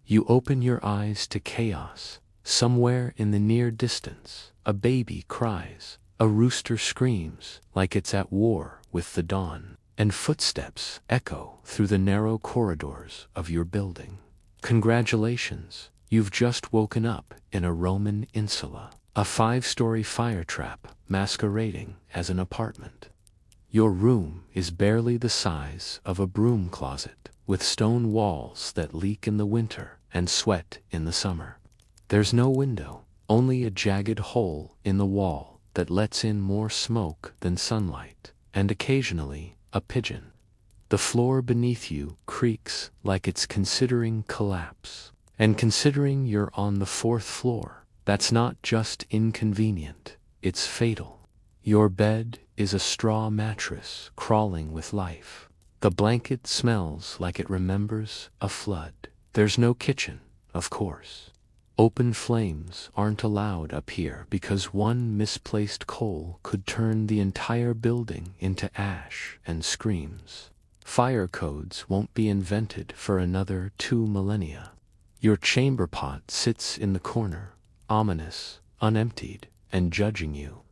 You open your eyes to chaos. Somewhere in the near distance, a baby cries, a rooster screams like it's at war with the dawn, and footsteps echo through the narrow corridors of your building. Congratulations, you've just woken up in a Roman insula, a 5-story fire trap masquerading as an apartment. Your room is barely the size of a broom closet, with stone walls that leak in the winter and sweat in the summer. There's no window, only a jagged hole in the wall that lets in more smoke than sunlight, and occasionally a pigeon. The floor beneath you creaks like it's considering collapse. And considering you're on the 4th floor, that's not just inconvenient, it's fatal. Your bed is a straw mattress crawling with life. The blanket smells like it remembers a flood. There's no kitchen, of course. Open flames aren't allowed up here because one misplaced coal could turn the entire building into ash and screams. Fire codes won't be invented for another 2 millennia. Your chamber pot sits in the corner, ominous, unemptied, and judging you.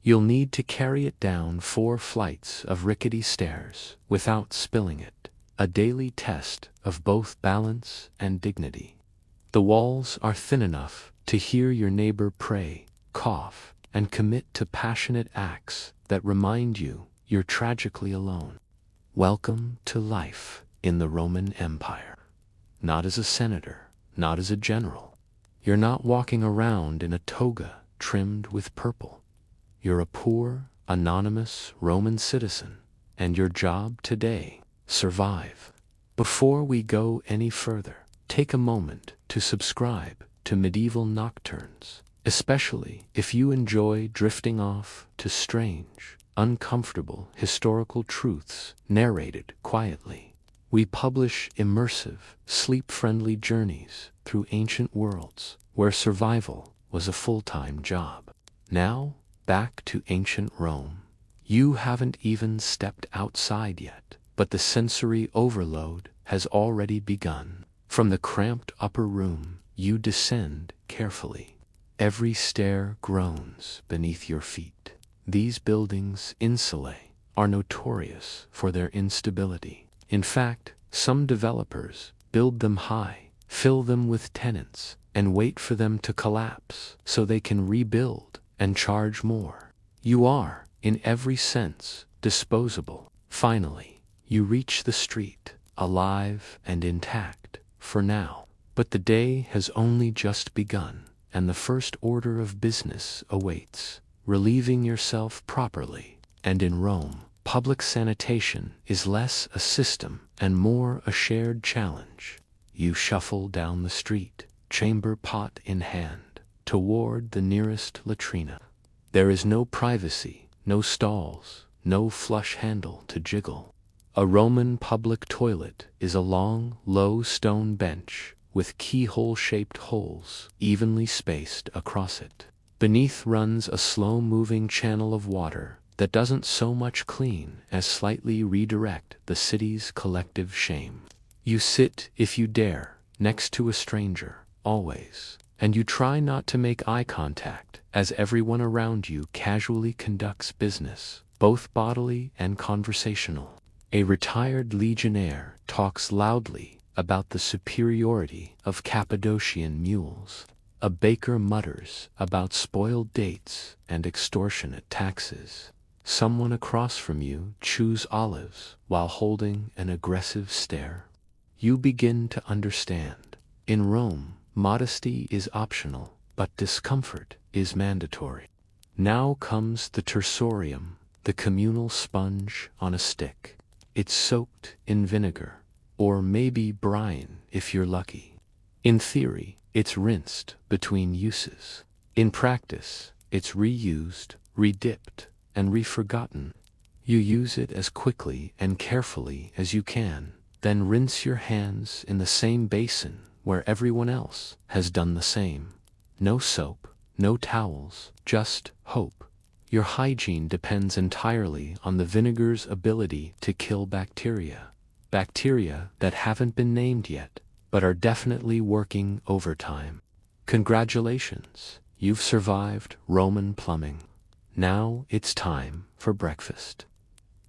You'll need to carry it down 4 flights of rickety stairs without spilling it, a daily test of both balance and dignity. The walls are thin enough to hear your neighbor pray, cough, and commit to passionate acts that remind you you're tragically alone. Welcome to life in the Roman Empire. Not as a senator, not as a general. You're not walking around in a toga trimmed with purple. You're a poor, anonymous Roman citizen, and your job today, survive. Before we go any further, take a moment to subscribe to Medieval Nocturnes, especially if you enjoy drifting off to strange, uncomfortable historical truths narrated quietly. We publish immersive, sleep-friendly journeys through ancient worlds where survival was a full-time job. Now, back to ancient Rome. You haven't even stepped outside yet, but the sensory overload has already begun. From the cramped upper room, you descend carefully. Every stair groans beneath your feet. These buildings, insulae, are notorious for their instability. In fact, some developers build them high, fill them with tenants, and wait for them to collapse so they can rebuild and charge more. You are, in every sense, disposable. Finally, you reach the street, alive and intact, for now. But the day has only just begun, and the first order of business awaits, relieving yourself properly. And in Rome, public sanitation is less a system and more a shared challenge. You shuffle down the street, chamber pot in hand, toward the nearest latrina. There is no privacy, no stalls, no flush handle to jiggle. A Roman public toilet is a long, low stone bench with keyhole-shaped holes evenly spaced across it. Beneath runs a slow-moving channel of water that doesn't so much clean as slightly redirect the city's collective shame. You sit, if you dare, next to a stranger, always, and you try not to make eye contact as everyone around you casually conducts business, both bodily and conversational. A retired legionnaire talks loudly about the superiority of Cappadocian mules. A baker mutters about spoiled dates and extortionate taxes. Someone across from you chews olives while holding an aggressive stare. You begin to understand. In Rome, modesty is optional, but discomfort is mandatory. Now comes the tersorium, the communal sponge on a stick. It's soaked in vinegar, or maybe brine if you're lucky. In theory, it's rinsed between uses. In practice, it's reused, redipped, and reforgotten. You use it as quickly and carefully as you can, then rinse your hands in the same basin where everyone else has done the same. No soap, no towels, just hope. Your hygiene depends entirely on the vinegar's ability to kill bacteria. Bacteria that haven't been named yet, but are definitely working overtime. Congratulations, you've survived Roman plumbing. Now it's time for breakfast.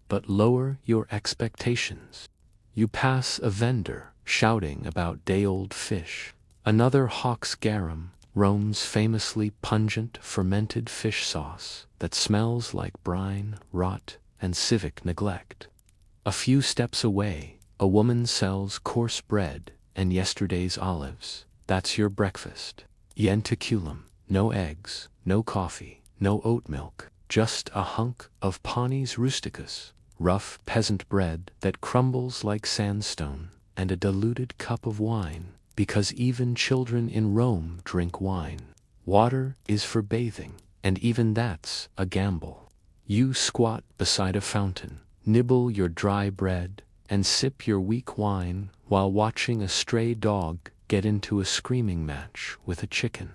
But lower your expectations. You pass a vendor shouting about day-old fish. Another hawks garum, Rome's famously pungent fermented fish sauce that smells like brine, rot, and civic neglect. A few steps away, a woman sells coarse bread and yesterday's olives. That's your breakfast. Ientaculum, no eggs, no coffee, no oat milk, just a hunk of panis rusticus, rough peasant bread that crumbles like sandstone, and a diluted cup of wine, because even children in Rome drink wine. Water is for bathing, and even that's a gamble. You squat beside a fountain, nibble your dry bread, and sip your weak wine while watching a stray dog get into a screaming match with a chicken.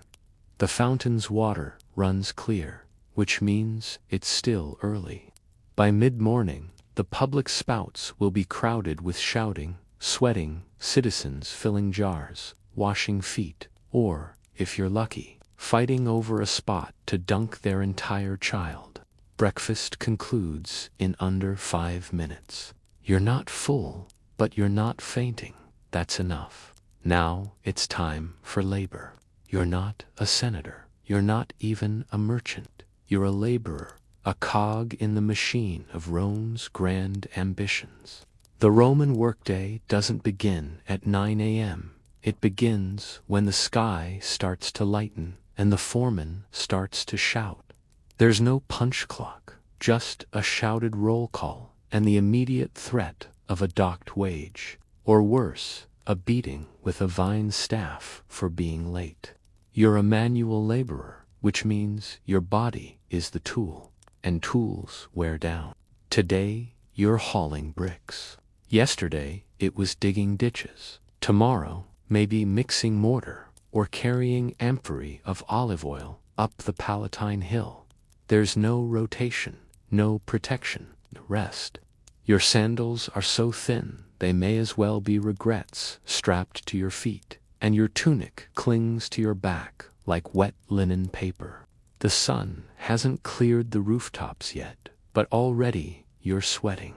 The fountain's water runs clear, which means it's still early. By mid-morning, the public spouts will be crowded with shouting, sweating citizens filling jars, washing feet, or, if you're lucky, fighting over a spot to dunk their entire child. Breakfast concludes in under 5 minutes. You're not full, but you're not fainting. That's enough. Now it's time for labor. You're not a senator. You're not even a merchant. You're a laborer, a cog in the machine of Rome's grand ambitions. The Roman workday doesn't begin at 9 a.m. It begins when the sky starts to lighten and the foreman starts to shout. There's no punch clock, just a shouted roll call and the immediate threat of a docked wage, or worse, a beating with a vine staff for being late. You're a manual laborer, which means your body is the tool, and tools wear down. Today, you're hauling bricks. Yesterday, it was digging ditches. Tomorrow, maybe mixing mortar or carrying amphorae of olive oil up the Palatine Hill. There's no rotation, no protection, rest. Your sandals are so thin, they may as well be regrets strapped to your feet, and your tunic clings to your back like wet linen paper. The sun hasn't cleared the rooftops yet, but already you're sweating.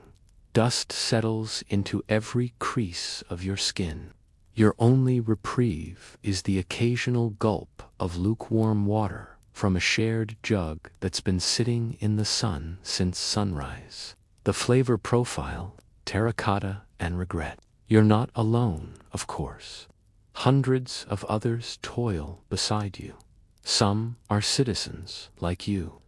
Dust settles into every crease of your skin. Your only reprieve is the occasional gulp of lukewarm water from a shared jug that's been sitting in the sun since sunrise. The flavor profile, terracotta and regret. You're not alone, of course. Hundreds of others toil beside you. Some are citizens like you.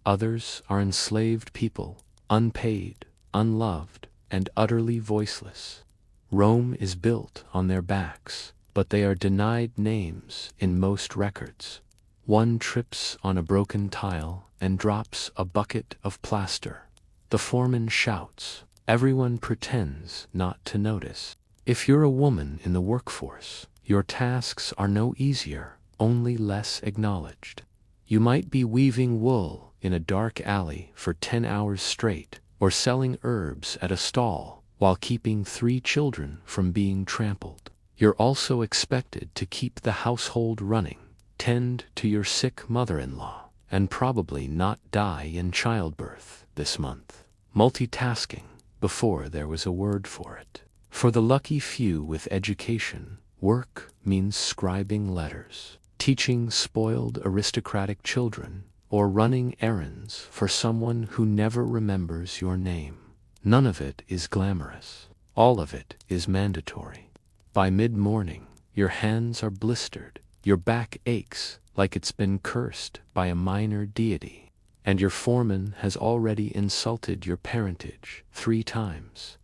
Others are enslaved people, unpaid, unloved, and utterly voiceless. Rome is built on their backs, but they are denied names in most records. One trips on a broken tile and drops a bucket of plaster. The foreman shouts. Everyone pretends not to notice. If you're a woman in the workforce, your tasks are no easier, only less acknowledged. You might be weaving wool in a dark alley for 10 hours straight, or selling herbs at a stall while keeping 3 children from being trampled. You're also expected to keep the household running, tend to your sick mother-in-law, and probably not die in childbirth this month. Multitasking before there was a word for it. For the lucky few with education, work means scribing letters, teaching spoiled aristocratic children, or running errands for someone who never remembers your name. None of it is glamorous. All of it is mandatory. By mid-morning, your hands are blistered, your back aches like it's been cursed by a minor deity, and your foreman has already insulted your parentage 3 times.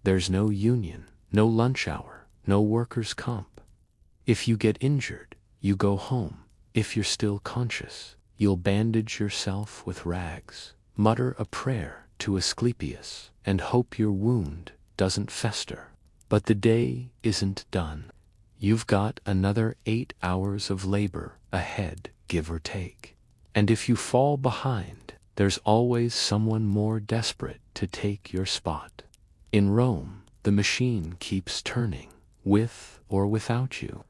There's no union, no lunch hour, no workers' comp. If you get injured, you go home. If you're still conscious, you'll bandage yourself with rags, mutter a prayer to Asclepius, and hope your wound doesn't fester. But the day isn't done. You've got another 8 hours of labor ahead, give or take. And if you fall behind, there's always someone more desperate to take your spot. In Rome, the machine keeps turning. with or without you.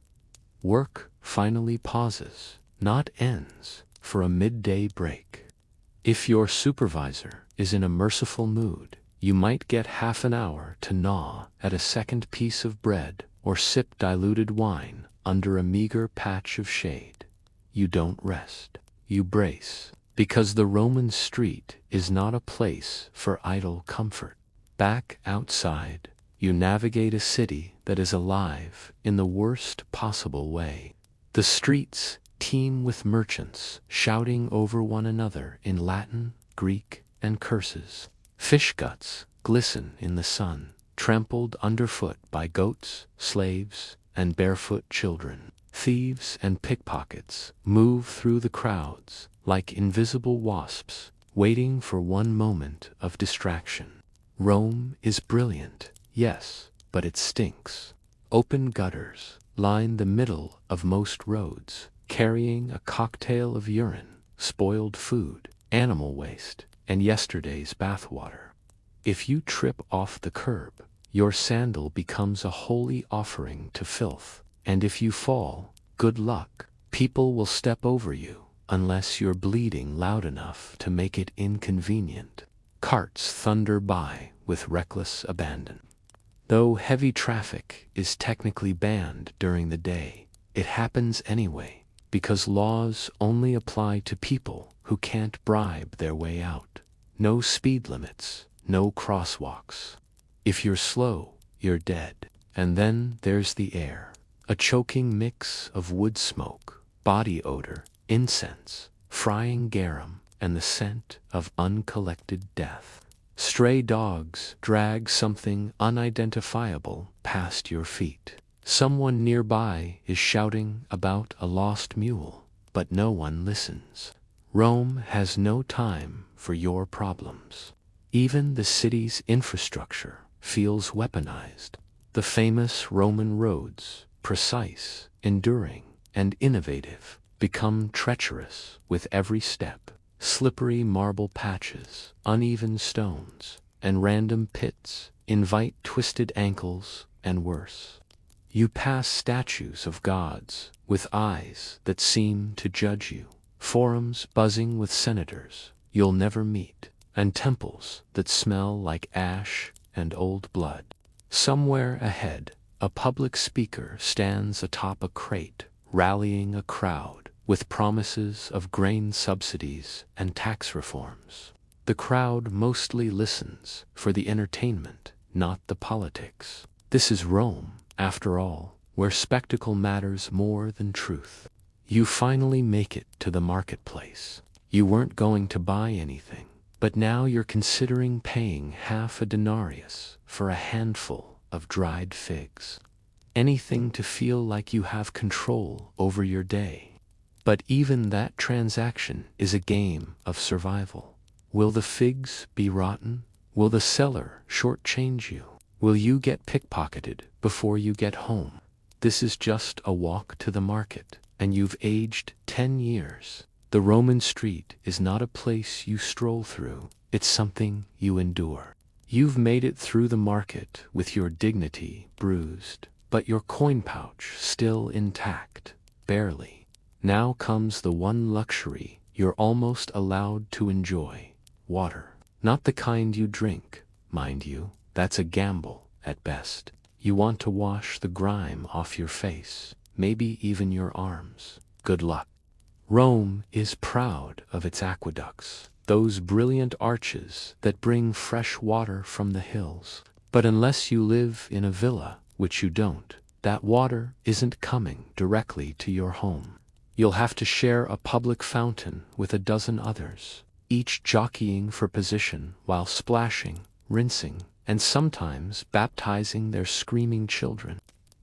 Work finally pauses, not ends, for a midday break. If your supervisor is in a merciful mood, you might get half an hour to gnaw at a second piece of bread or sip diluted wine under a meager patch of shade. You don't rest. You brace, because the Roman street is not a place for idle comfort. Back outside, you navigate a city that is alive in the worst possible way. The streets teem with merchants shouting over one another in Latin, Greek, and curses. Fish guts glisten in the sun, trampled underfoot by goats, slaves, and barefoot children. Thieves and pickpockets move through the crowds like invisible wasps, waiting for one moment of distraction. Rome is brilliant, yes, but it stinks. Open gutters line the middle of most roads, carrying a cocktail of urine, spoiled food, animal waste, and yesterday's bathwater. If you trip off the curb, your sandal becomes a holy offering to filth. And if you fall, good luck. People will step over you, unless you're bleeding loud enough to make it inconvenient. Carts thunder by with reckless abandon. Though heavy traffic is technically banned during the day, it happens anyway, because laws only apply to people who can't bribe their way out. No speed limits, no crosswalks. If you're slow, you're dead. And then there's the air. A choking mix of wood smoke, body odor, incense, frying garum, and the scent of uncollected death. Stray dogs drag something unidentifiable past your feet. Someone nearby is shouting about a lost mule, but no one listens. Rome has no time for your problems. Even the city's infrastructure feels weaponized. The famous Roman roads, precise, enduring, and innovative, become treacherous with every step. Slippery marble patches, uneven stones, and random pits invite twisted ankles and worse. You pass statues of gods with eyes that seem to judge you, forums buzzing with senators you'll never meet, and temples that smell like ash and old blood. Somewhere ahead, a public speaker stands atop a crate, rallying a crowd with promises of grain subsidies and tax reforms. The crowd mostly listens for the entertainment, not the politics. This is Rome, after all, where spectacle matters more than truth. You finally make it to the marketplace. You weren't going to buy anything, but now you're considering paying half a denarius for a handful of dried figs. Anything to feel like you have control over your day. But even that transaction is a game of survival. Will the figs be rotten? Will the seller shortchange you? Will you get pickpocketed before you get home? This is just a walk to the market, and you've aged 10 years. The Roman street is not a place you stroll through, it's something you endure. You've made it through the market with your dignity bruised, but your coin pouch still intact, barely. Now comes the one luxury you're almost allowed to enjoy: water. Not the kind you drink, mind you, that's a gamble at best. You want to wash the grime off your face, maybe even your arms. Good luck. Rome is proud of its aqueducts, those brilliant arches that bring fresh water from the hills. But unless you live in a villa, which you don't, that water isn't coming directly to your home. You'll have to share a public fountain with a dozen others, each jockeying for position while splashing, rinsing, and sometimes baptizing their screaming children.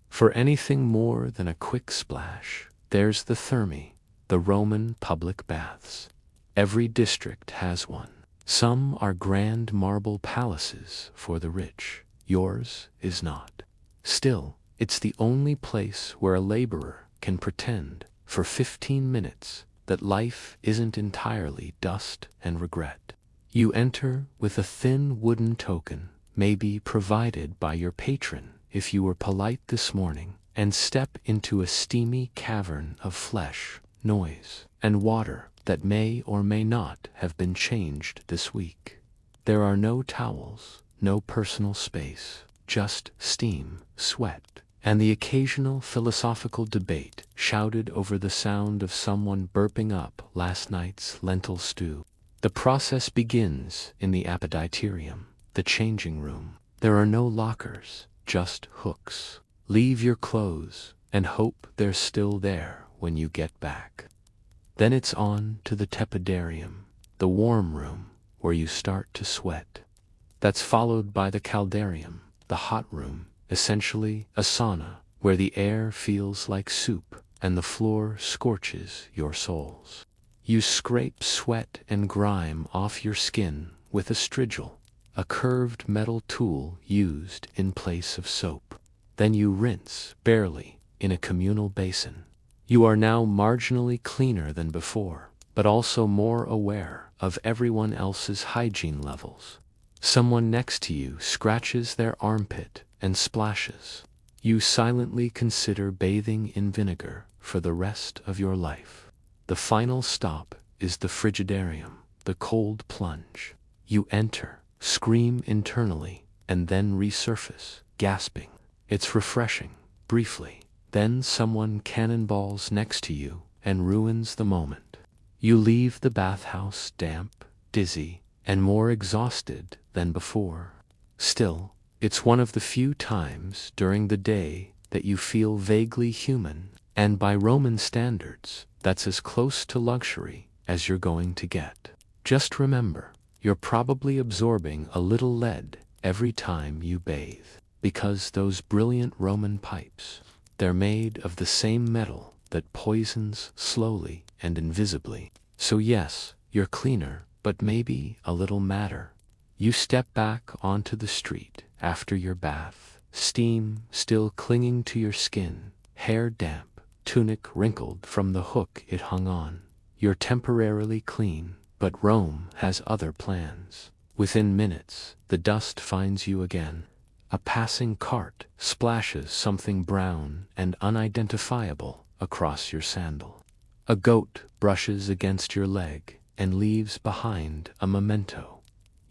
For anything more than a quick splash, there's the thermae, the Roman public baths. Every district has one. Some are grand marble palaces for the rich. Yours is not. Still, it's the only place where a laborer can pretend for 15 minutes that life isn't entirely dust and regret. You enter with a thin wooden token, maybe provided by your patron if you were polite this morning, and step into a steamy cavern of flesh, noise, and water that may or may not have been changed this week. There are no towels, no personal space, just steam, sweat, and the occasional philosophical debate shouted over the sound of someone burping up last night's lentil stew. The process begins in the appetiterium, the changing room. There are no lockers, just hooks. Leave your clothes and hope they're still there when you get back. Then it's on to the tepidarium, the warm room where you start to sweat. That's followed by the caldarium, the hot room, essentially a sauna, where the air feels like soup and the floor scorches your soles. You scrape sweat and grime off your skin with a strigil, a curved metal tool used in place of soap. Then you rinse, barely, in a communal basin. You are now marginally cleaner than before, but also more aware of everyone else's hygiene levels. Someone next to you scratches their armpit and splashes. You silently consider bathing in vinegar for the rest of your life. The final stop is the frigidarium, the cold plunge. You enter, scream internally, and then resurface, gasping. It's refreshing, briefly. Then someone cannonballs next to you and ruins the moment. You leave the bathhouse damp, dizzy, and more exhausted than before. Still, it's one of the few times during the day that you feel vaguely human, and by Roman standards, that's as close to luxury as you're going to get. Just remember, you're probably absorbing a little lead every time you bathe, because those brilliant Roman pipes, they're made of the same metal that poisons slowly and invisibly. So yes, you're cleaner, but maybe a little madder. You step back onto the street after your bath, steam still clinging to your skin, hair damp, tunic wrinkled from the hook it hung on. You're temporarily clean, but Rome has other plans. Within minutes, the dust finds you again. A passing cart splashes something brown and unidentifiable across your sandal. A goat brushes against your leg and leaves behind a memento.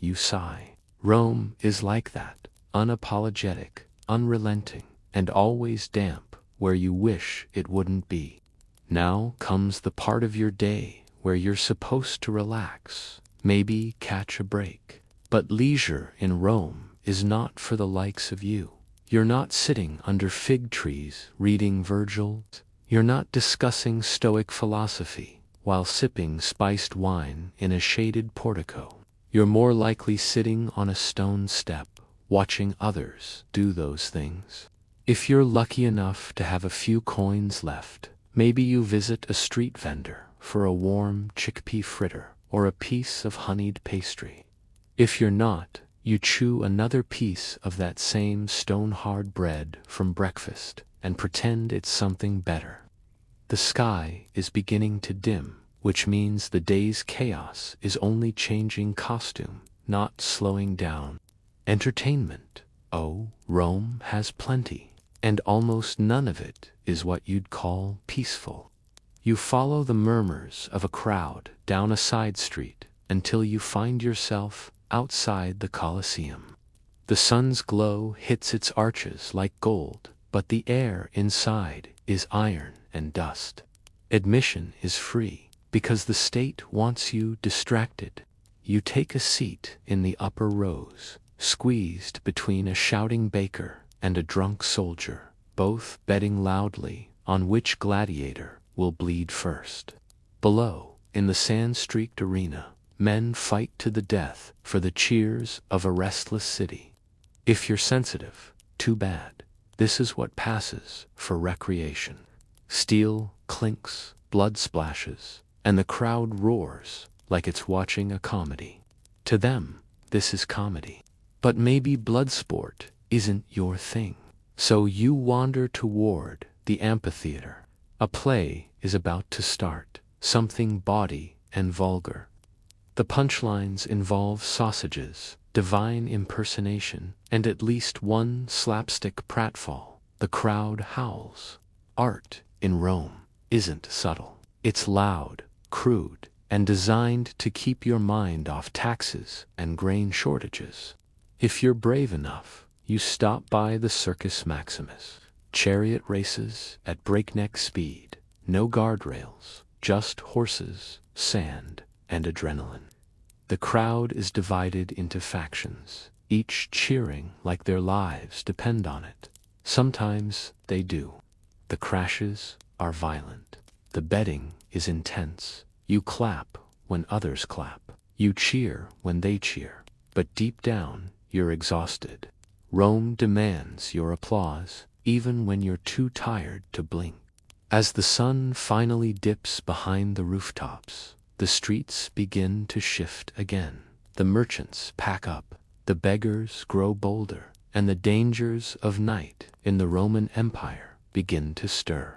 You sigh. Rome is like that, unapologetic, unrelenting, and always damp where you wish it wouldn't be. Now comes the part of your day where you're supposed to relax, maybe catch a break. But leisure in Rome is not for the likes of you. You're not sitting under fig trees reading Virgil. You're not discussing Stoic philosophy while sipping spiced wine in a shaded portico. You're more likely sitting on a stone step, watching others do those things. If you're lucky enough to have a few coins left, maybe you visit a street vendor for a warm chickpea fritter or a piece of honeyed pastry. If you're not, you chew another piece of that same stone-hard bread from breakfast and pretend it's something better. The sky is beginning to dim, which means the day's chaos is only changing costume, not slowing down. Entertainment. Oh, Rome has plenty, and almost none of it is what you'd call peaceful. You follow the murmurs of a crowd down a side street until you find yourself outside the Colosseum. The sun's glow hits its arches like gold, but the air inside is iron and dust. Admission is free, because the state wants you distracted. You take a seat in the upper rows, squeezed between a shouting baker and a drunk soldier, both betting loudly on which gladiator will bleed first. Below, in the sand-streaked arena, men fight to the death for the cheers of a restless city. If you're sensitive, too bad. This is what passes for recreation. Steel clinks, blood splashes, and the crowd roars like it's watching a comedy. To them, this is comedy. But maybe blood sport isn't your thing. So you wander toward the amphitheater. A play is about to start, something bawdy and vulgar. The punchlines involve sausages, divine impersonation, and at least one slapstick pratfall. The crowd howls. Art in Rome isn't subtle. It's loud, crude, and designed to keep your mind off taxes and grain shortages. If you're brave enough, you stop by the Circus Maximus. Chariot races at breakneck speed, no guardrails, just horses, sand, and adrenaline. The crowd is divided into factions, each cheering like their lives depend on it. Sometimes they do. The crashes are violent. The betting is intense. You clap when others clap. You cheer when they cheer. But deep down, you're exhausted. Rome demands your applause, even when you're too tired to blink. As the sun finally dips behind the rooftops, the streets begin to shift again. The merchants pack up, the beggars grow bolder, and the dangers of night in the Roman Empire begin to stir.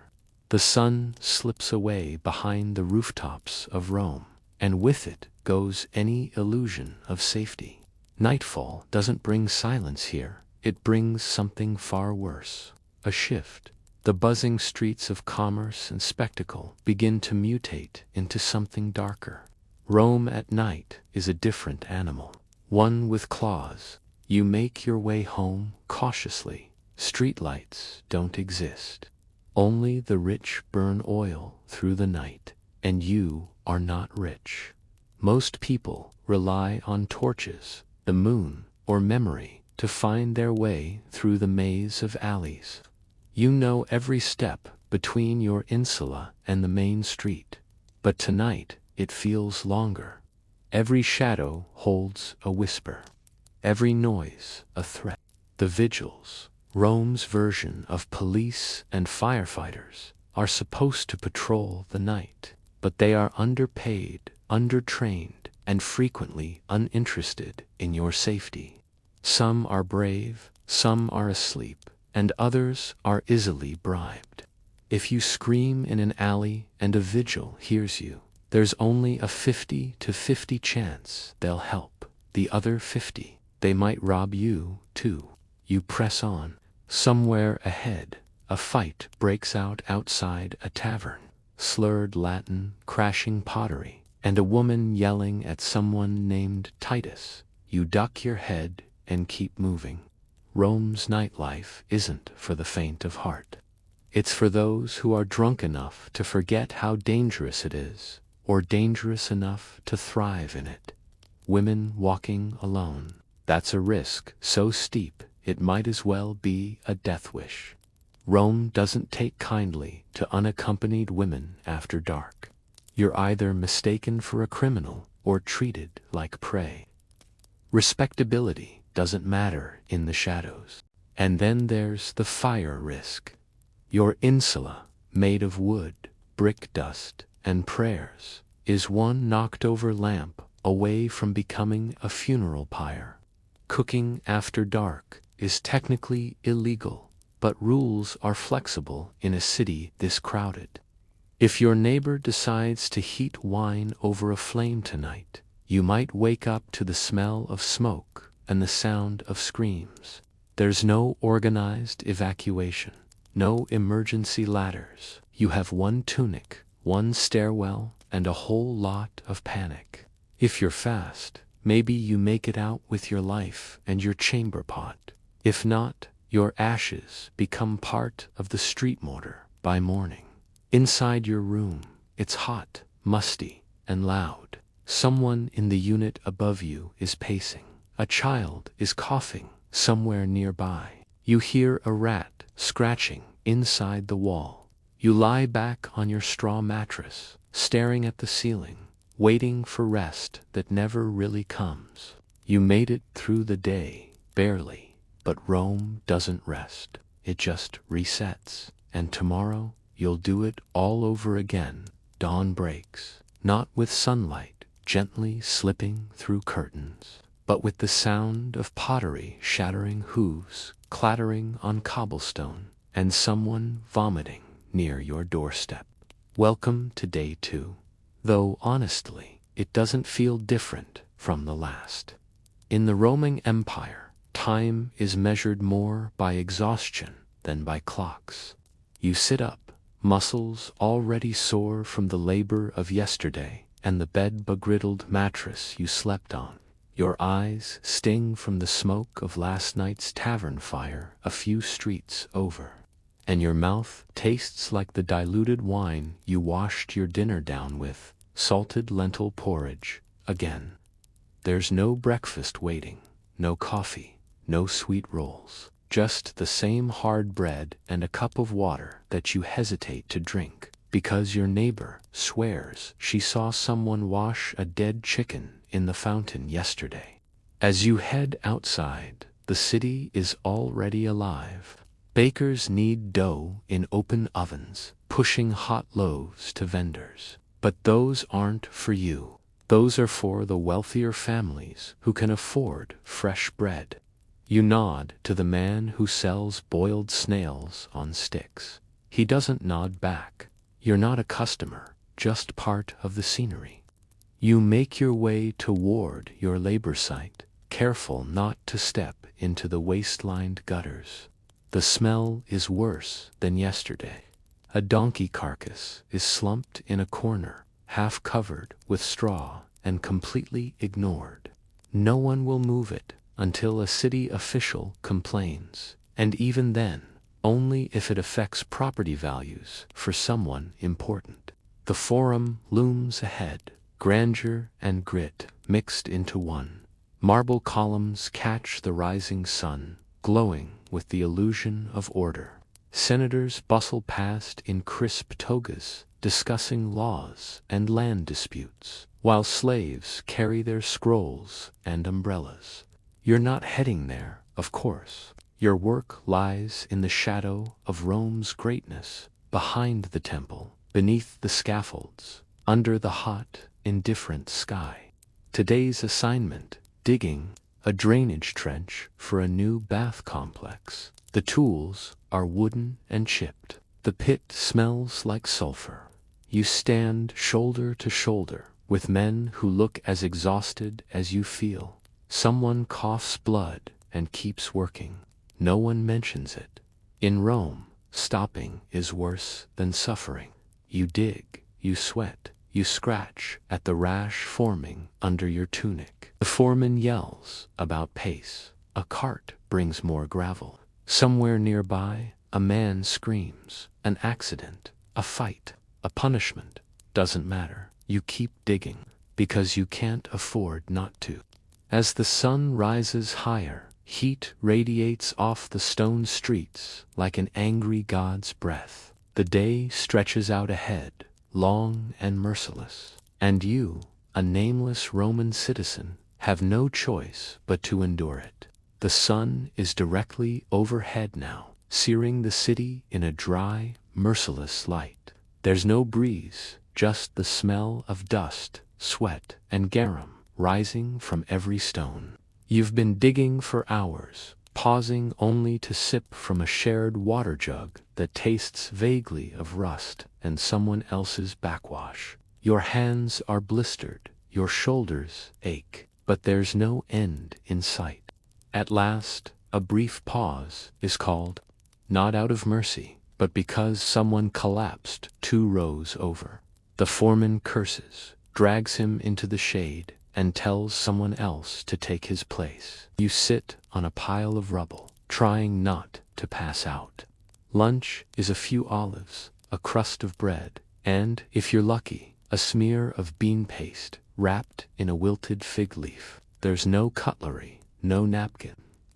The sun slips away behind the rooftops of Rome, and with it goes any illusion of safety. Nightfall doesn't bring silence here, it brings something far worse. A shift. The buzzing streets of commerce and spectacle begin to mutate into something darker. Rome at night is a different animal, one with claws. You make your way home cautiously. Streetlights don't exist. Only the rich burn oil through the night, and you are not rich. Most people rely on torches, the moon, or memory to find their way through the maze of alleys. You know every step between your insula and the main street, but tonight it feels longer. Every shadow holds a whisper, every noise a threat. The vigils, Rome's version of police and firefighters, are supposed to patrol the night, but they are underpaid, undertrained, and frequently uninterested in your safety. Some are brave, some are asleep, and others are easily bribed. If you scream in an alley and a vigil hears you, there's only a 50-50 chance they'll help. The other 50, they might rob you too. You press on. Somewhere ahead, a fight breaks out outside a tavern. Slurred Latin, crashing pottery, and a woman yelling at someone named Titus. You duck your head and keep moving. Rome's nightlife isn't for the faint of heart. It's for those who are drunk enough to forget how dangerous it is, or dangerous enough to thrive in it. Women walking alone. That's a risk so steep it might as well be a death wish. Rome doesn't take kindly to unaccompanied women after dark. You're either mistaken for a criminal or treated like prey. Respectability doesn't matter in the shadows. And then there's the fire risk. Your insula, made of wood, brick dust, and prayers, is one knocked-over lamp away from becoming a funeral pyre. Cooking after dark is technically illegal, but rules are flexible in a city this crowded. If your neighbor decides to heat wine over a flame tonight, you might wake up to the smell of smoke and the sound of screams. There's no organized evacuation, no emergency ladders. You have one tunic, one stairwell, and a whole lot of panic. If you're fast, maybe you make it out with your life and your chamber pot. If not, your ashes become part of the street mortar by morning. Inside your room, it's hot, musty, and loud. Someone in the unit above you is pacing. A child is coughing somewhere nearby. You hear a rat scratching inside the wall. You lie back on your straw mattress, staring at the ceiling, waiting for rest that never really comes. You made it through the day, barely. But Rome doesn't rest. It just resets. And tomorrow, you'll do it all over again. Dawn breaks, not with sunlight gently slipping through curtains, but with the sound of pottery shattering hooves, clattering on cobblestone, and someone vomiting near your doorstep. Welcome to day 2. Though honestly, it doesn't feel different from the last. In the Roman Empire, time is measured more by exhaustion than by clocks. You sit up, muscles already sore from the labor of yesterday and the bed-begriddled mattress you slept on. Your eyes sting from the smoke of last night's tavern fire a few streets over. And your mouth tastes like the diluted wine you washed your dinner down with, salted lentil porridge, again. There's no breakfast waiting, no coffee, no sweet rolls, just the same hard bread and a cup of water that you hesitate to drink, because your neighbor swears she saw someone wash a dead chicken in the fountain yesterday. As you head outside, the city is already alive. Bakers knead dough in open ovens, pushing hot loaves to vendors. But those aren't for you. Those are for the wealthier families who can afford fresh bread. You nod to the man who sells boiled snails on sticks. He doesn't nod back. You're not a customer, just part of the scenery. You make your way toward your labor site, careful not to step into the waste-lined gutters. The smell is worse than yesterday. A donkey carcass is slumped in a corner, half covered with straw and completely ignored. No one will move it until a city official complains, and even then, only if it affects property values for someone important. The Forum looms ahead, grandeur and grit mixed into one. Marble columns catch the rising sun, glowing with the illusion of order. Senators bustle past in crisp togas, discussing laws and land disputes, while slaves carry their scrolls and umbrellas. You're not heading there, of course. Your work lies in the shadow of Rome's greatness, behind the temple, beneath the scaffolds, under the hot, indifferent sky. Today's assignment: digging a drainage trench for a new bath complex. The tools are wooden and chipped. The pit smells like sulfur. You stand shoulder to shoulder with men who look as exhausted as you feel. Someone coughs blood and keeps working. No one mentions it. In Rome, stopping is worse than suffering. You dig, you sweat, you scratch at the rash forming under your tunic. The foreman yells about pace. A cart brings more gravel. Somewhere nearby, a man screams. An accident, a fight, a punishment. Doesn't matter. You keep digging, because you can't afford not to. As the sun rises higher, heat radiates off the stone streets like an angry god's breath. The day stretches out ahead, long and merciless, and you, a nameless Roman citizen, have no choice but to endure it. The sun is directly overhead now, searing the city in a dry, merciless light. There's no breeze, just the smell of dust, sweat, and garum rising from every stone. You've been digging for hours, pausing only to sip from a shared water jug that tastes vaguely of rust and someone else's backwash. Your hands are blistered, your shoulders ache, but there's no end in sight. At last, a brief pause is called, not out of mercy, but because someone collapsed 2 rows over. The foreman curses, drags him into the shade, and tells someone else to take his place. You sit on a pile of rubble, trying not to pass out. Lunch is a few olives, a crust of bread, and, if you're lucky, a smear of bean paste wrapped in a wilted fig leaf. There's no cutlery, no napkin.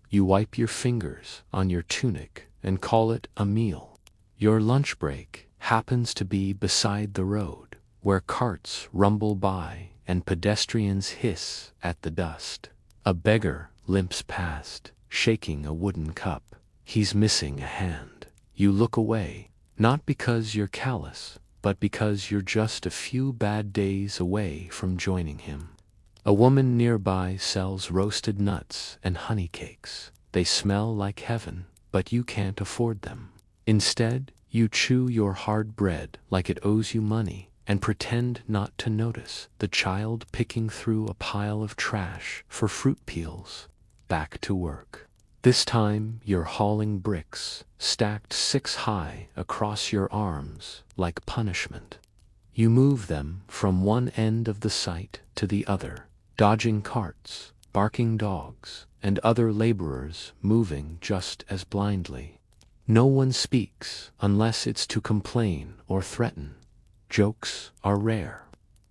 You wipe your fingers on your tunic and call it a meal. Your lunch break happens to be beside the road, where carts rumble by and pedestrians hiss at the dust. A beggar limps past, shaking a wooden cup. He's missing a hand. You look away, not because you're callous, but because you're just a few bad days away from joining him. A woman nearby sells roasted nuts and honey cakes. They smell like heaven, but you can't afford them. Instead, you chew your hard bread like it owes you money and pretend not to notice the child picking through a pile of trash for fruit peels. Back to work. This time you're hauling bricks, stacked 6 high across your arms like punishment. You move them from one end of the site to the other, dodging carts, barking dogs, and other laborers moving just as blindly. No one speaks unless it's to complain or threaten. Jokes are rare.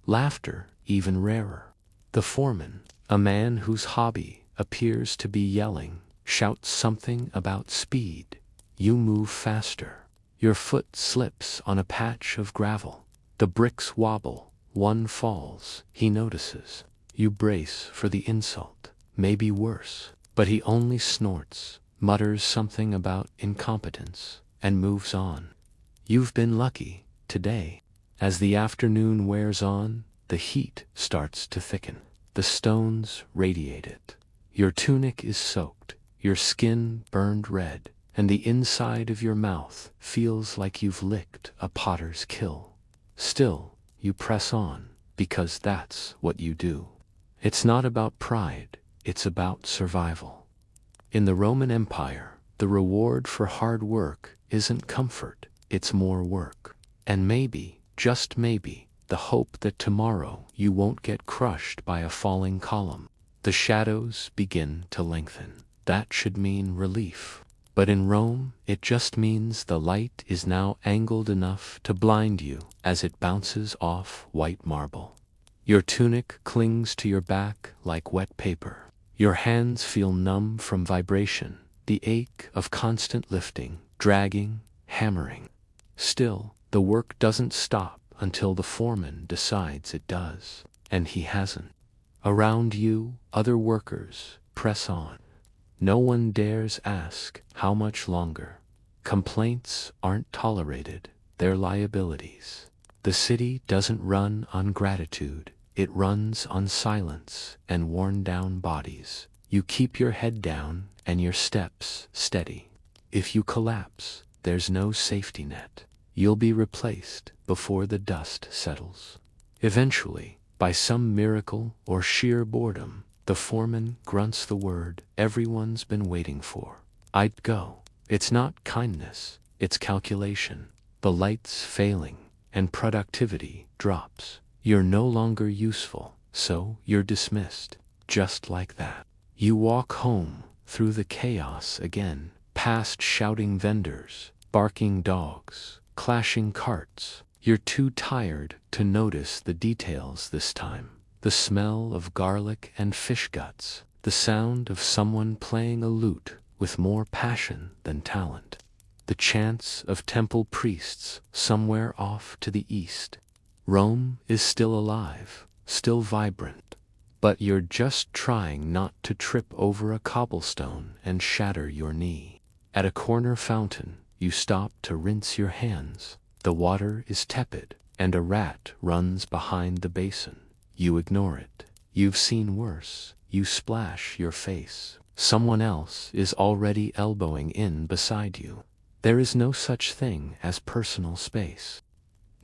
Laughter even rarer. The foreman, a man whose hobby appears to be yelling, shouts something about speed. You move faster. Your foot slips on a patch of gravel. The bricks wobble. One falls. He notices. You brace for the insult. Maybe worse. But he only snorts, mutters something about incompetence, and moves on. You've been lucky today. As the afternoon wears on, the heat starts to thicken. The stones radiate it. Your tunic is soaked, your skin burned red, and the inside of your mouth feels like you've licked a potter's kill. Still, you press on, because that's what you do. It's not about pride, it's about survival. In the Roman Empire, the reward for hard work isn't comfort, it's more work. And maybe, just maybe, the hope that tomorrow you won't get crushed by a falling column. The shadows begin to lengthen. That should mean relief. But in Rome, it just means the light is now angled enough to blind you as it bounces off white marble. Your tunic clings to your back like wet paper. Your hands feel numb from vibration, the ache of constant lifting, dragging, hammering. Still, the work doesn't stop until the foreman decides it does, and he hasn't. Around you, other workers press on. No one dares ask how much longer. Complaints aren't tolerated, they're liabilities. The city doesn't run on gratitude, it runs on silence and worn-down bodies. You keep your head down and your steps steady. If you collapse, there's no safety net. You'll be replaced before the dust settles. Eventually, by some miracle or sheer boredom, the foreman grunts the word everyone's been waiting for. I'd go. It's not kindness, it's calculation. The light's failing, and productivity drops. You're no longer useful, so you're dismissed. Just like that. You walk home, through the chaos again, past shouting vendors, barking dogs, clashing carts. You're too tired to notice the details this time. The smell of garlic and fish guts, the sound of someone playing a lute with more passion than talent. The chants of temple priests somewhere off to the east. Rome is still alive, still vibrant, but you're just trying not to trip over a cobblestone and shatter your knee. At a corner fountain, you stop to rinse your hands. The water is tepid, and a rat runs behind the basin. You ignore it. You've seen worse. You splash your face. Someone else is already elbowing in beside you. There is no such thing as personal space.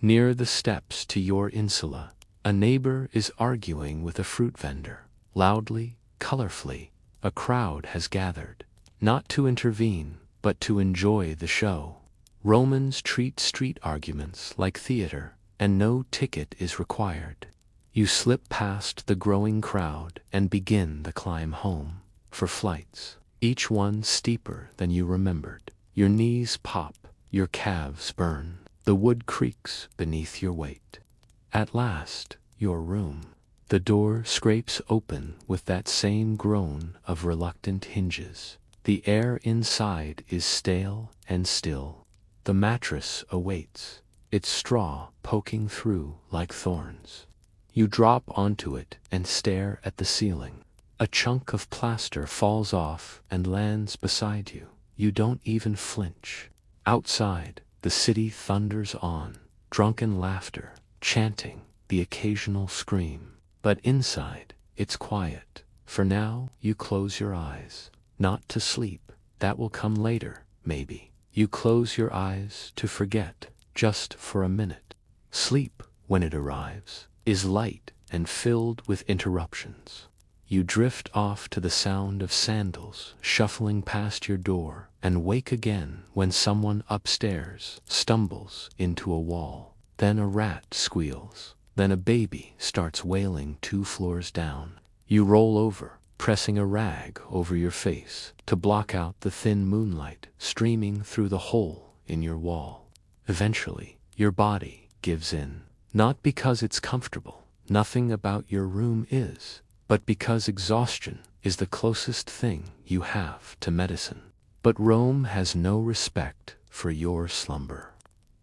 Near the steps to your insula, a neighbor is arguing with a fruit vendor. Loudly, colorfully, a crowd has gathered, not to intervene, but to enjoy the show. Romans treat street arguments like theater, and no ticket is required. You slip past the growing crowd and begin the climb home, for flights, each one steeper than you remembered. Your knees pop, your calves burn, the wood creaks beneath your weight. At last, your room. The door scrapes open with that same groan of reluctant hinges. The air inside is stale and still. The mattress awaits, its straw poking through like thorns. You drop onto it and stare at the ceiling. A chunk of plaster falls off and lands beside you. You don't even flinch. Outside, the city thunders on, drunken laughter, chanting, the occasional scream. But inside, it's quiet. For now, you close your eyes. Not to sleep. That will come later, maybe. You close your eyes to forget, just for a minute. Sleep when it arrives, is light and filled with interruptions. You drift off to the sound of sandals shuffling past your door and wake again when someone upstairs stumbles into a wall. Then a rat squeals. Then a baby starts wailing 2 floors down. You roll over, pressing a rag over your face to block out the thin moonlight streaming through the hole in your wall. Eventually, your body gives in. Not because it's comfortable, nothing about your room is, but because exhaustion is the closest thing you have to medicine. But Rome has no respect for your slumber.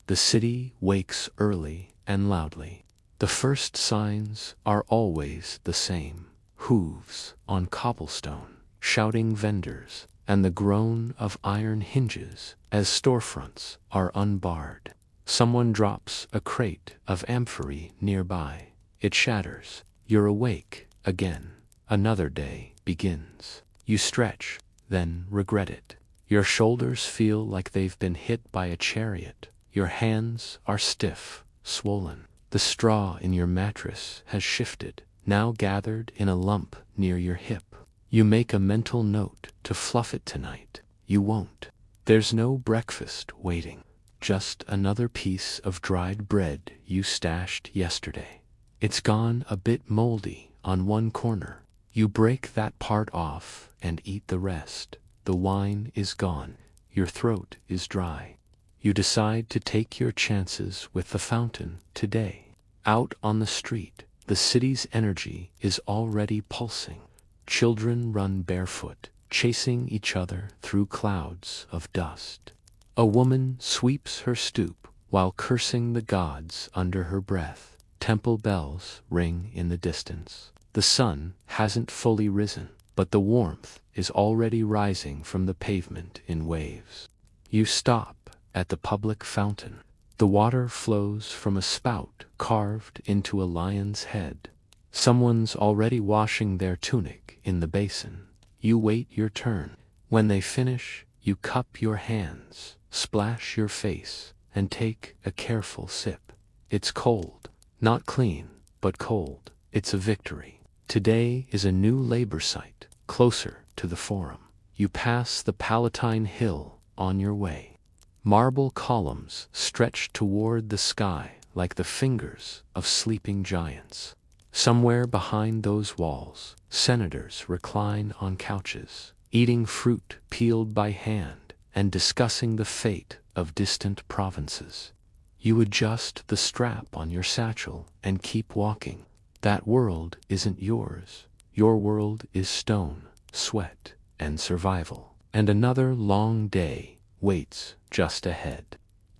The city wakes early and loudly. The first signs are always the same: hooves on cobblestone, shouting vendors, and the groan of iron hinges as storefronts are unbarred. Someone drops a crate of amphorae nearby. It shatters. You're awake again. Another day begins. You stretch, then regret it. Your shoulders feel like they've been hit by a chariot. Your hands are stiff, swollen. The straw in your mattress has shifted, now gathered in a lump near your hip. You make a mental note to fluff it tonight. You won't. There's no breakfast waiting, just another piece of dried bread you stashed yesterday. It's gone a bit moldy on one corner. You break that part off and eat the rest. The wine is gone. Your throat is dry. You decide to take your chances with the fountain today. Out on the street, the city's energy is already pulsing. Children run barefoot, chasing each other through clouds of dust. A woman sweeps her stoop while cursing the gods under her breath. Temple bells ring in the distance. The sun hasn't fully risen, but the warmth is already rising from the pavement in waves. You stop at the public fountain. The water flows from a spout carved into a lion's head. Someone's already washing their tunic in the basin. You wait your turn. When they finish, you cup your hands, splash your face, and take a careful sip. It's cold, not clean, but cold. It's a victory. Today is a new labor site, closer to the Forum. You pass the Palatine Hill on your way. Marble columns stretch toward the sky like the fingers of sleeping giants. Somewhere behind those walls, senators recline on couches, eating fruit peeled by hand and discussing the fate of distant provinces. You adjust the strap on your satchel and keep walking. That world isn't yours. Your world is stone, sweat, and survival. And another long day waits just ahead.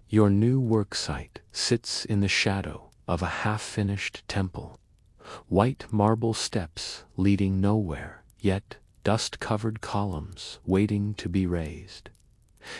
Your new work site sits in the shadow of a half-finished temple. White marble steps leading nowhere, yet dust-covered columns waiting to be raised.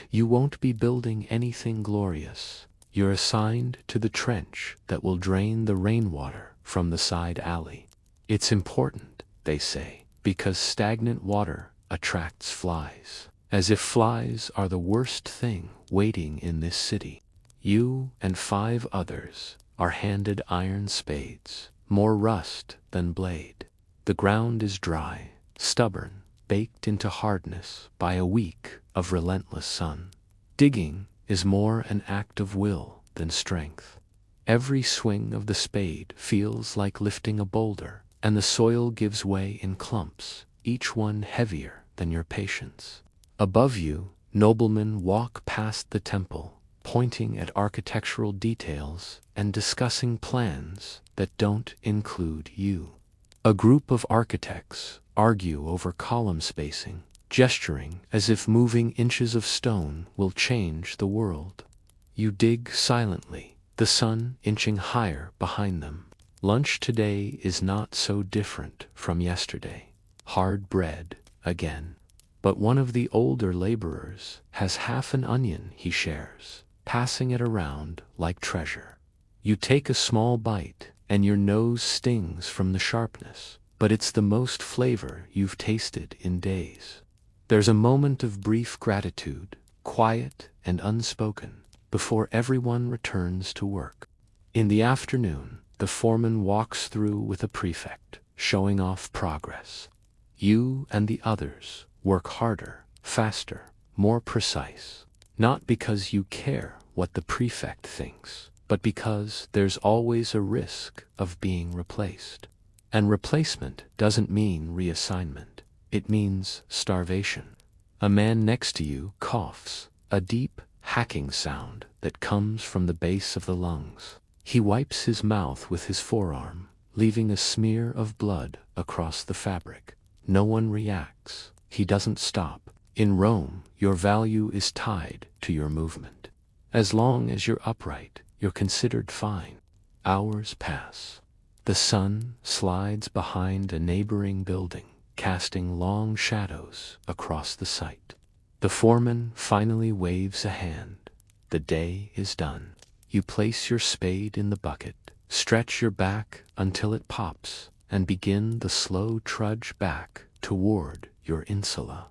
You won't be building anything glorious. You're assigned to the trench that will drain the rainwater from the side alley. It's important, they say, because stagnant water attracts flies. As if flies are the worst thing waiting in this city. You and 5 others are handed iron spades, more rust than blade. The ground is dry, stubborn, baked into hardness by a week of relentless sun. Digging is more an act of will than strength. Every swing of the spade feels like lifting a boulder, and the soil gives way in clumps, each one heavier than your patience. Above you, noblemen walk past the temple, pointing at architectural details and discussing plans that don't include you. A group of architects argue over column spacing, gesturing as if moving inches of stone will change the world. You dig silently, the sun inching higher behind them. Lunch today is not so different from yesterday. Hard bread again. But one of the older laborers has half an onion he shares, passing it around like treasure. You take a small bite, and your nose stings from the sharpness, but it's the most flavor you've tasted in days. There's a moment of brief gratitude, quiet and unspoken, before everyone returns to work. In the afternoon, the foreman walks through with a prefect, showing off progress. You and the others work harder, faster, more precise. Not because you care what the prefect thinks, but because there's always a risk of being replaced. And replacement doesn't mean reassignment. It means starvation. A man next to you coughs, a deep, hacking sound that comes from the base of the lungs. He wipes his mouth with his forearm, leaving a smear of blood across the fabric. No one reacts. He doesn't stop. In Rome, your value is tied to your movement. As long as you're upright, you're considered fine. Hours pass. The sun slides behind a neighboring building, casting long shadows across the site. The foreman finally waves a hand. The day is done. You place your spade in the bucket, stretch your back until it pops, and begin the slow trudge back toward your insula.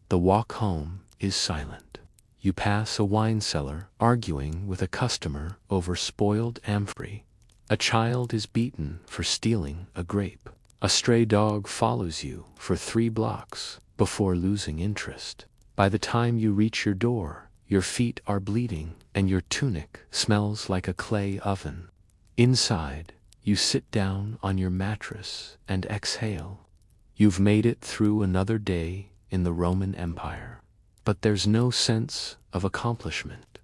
The walk home is silent. You pass a wine cellar arguing with a customer over spoiled amphory. A child is beaten for stealing a grape. A stray dog follows you for 3 blocks before losing interest. By the time you reach your door, your feet are bleeding and your tunic smells like a clay oven. Inside, you sit down on your mattress and exhale. You've made it through another day in the Roman Empire. But there's no sense of accomplishment.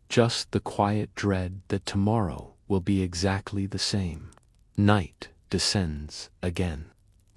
Just the quiet dread that tomorrow will be exactly the same. Night descends again.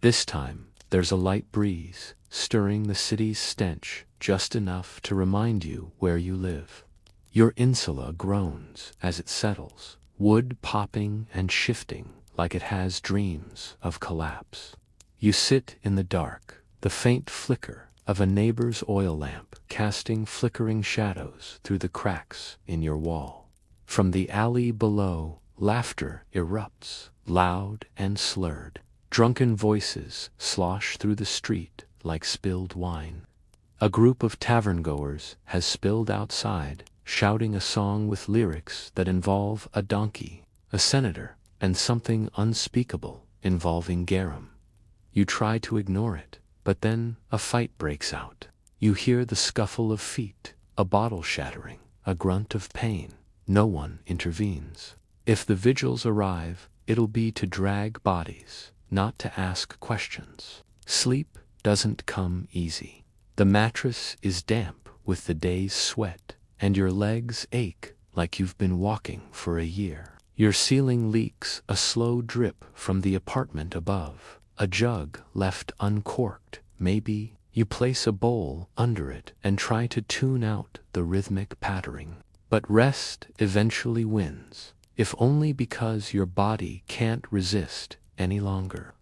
This time, there's a light breeze, stirring the city's stench just enough to remind you where you live. Your insula groans as it settles, wood popping and shifting like it has dreams of collapse. You sit in the dark, the faint flicker of a neighbor's oil lamp casting flickering shadows through the cracks in your wall. From the alley below, laughter erupts, loud and slurred. Drunken voices slosh through the street like spilled wine. A group of tavern-goers has spilled outside, shouting a song with lyrics that involve a donkey, a senator, and something unspeakable involving garum. You try to ignore it, but then a fight breaks out. You hear the scuffle of feet, a bottle shattering, a grunt of pain. No one intervenes. If the vigils arrive, it'll be to drag bodies, not to ask questions. Sleep doesn't come easy. The mattress is damp with the day's sweat, and your legs ache like you've been walking for a year. Your ceiling leaks a slow drip from the apartment above. A jug left uncorked. Maybe you place a bowl under it and try to tune out the rhythmic pattering. But rest eventually wins, if only because your body can't resist any longer.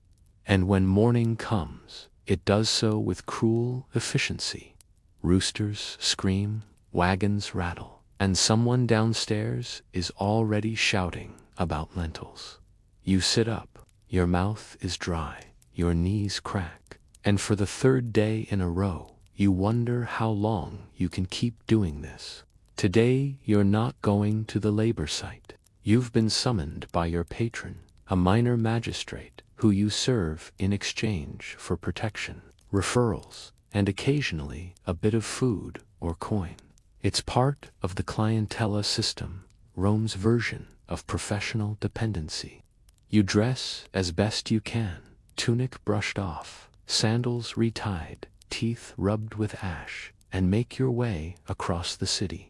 And when morning comes, it does so with cruel efficiency. Roosters scream, wagons rattle, and someone downstairs is already shouting about lentils. You sit up, your mouth is dry, your knees crack, and for the 3rd day in a row, you wonder how long you can keep doing this. Today, you're not going to the labor site. You've been summoned by your patron, a minor magistrate who you serve in exchange for protection, referrals, and occasionally a bit of food or coin. It's part of the clientela system, Rome's version of professional dependency. You dress as best you can, tunic brushed off, sandals retied, teeth rubbed with ash, and make your way across the city.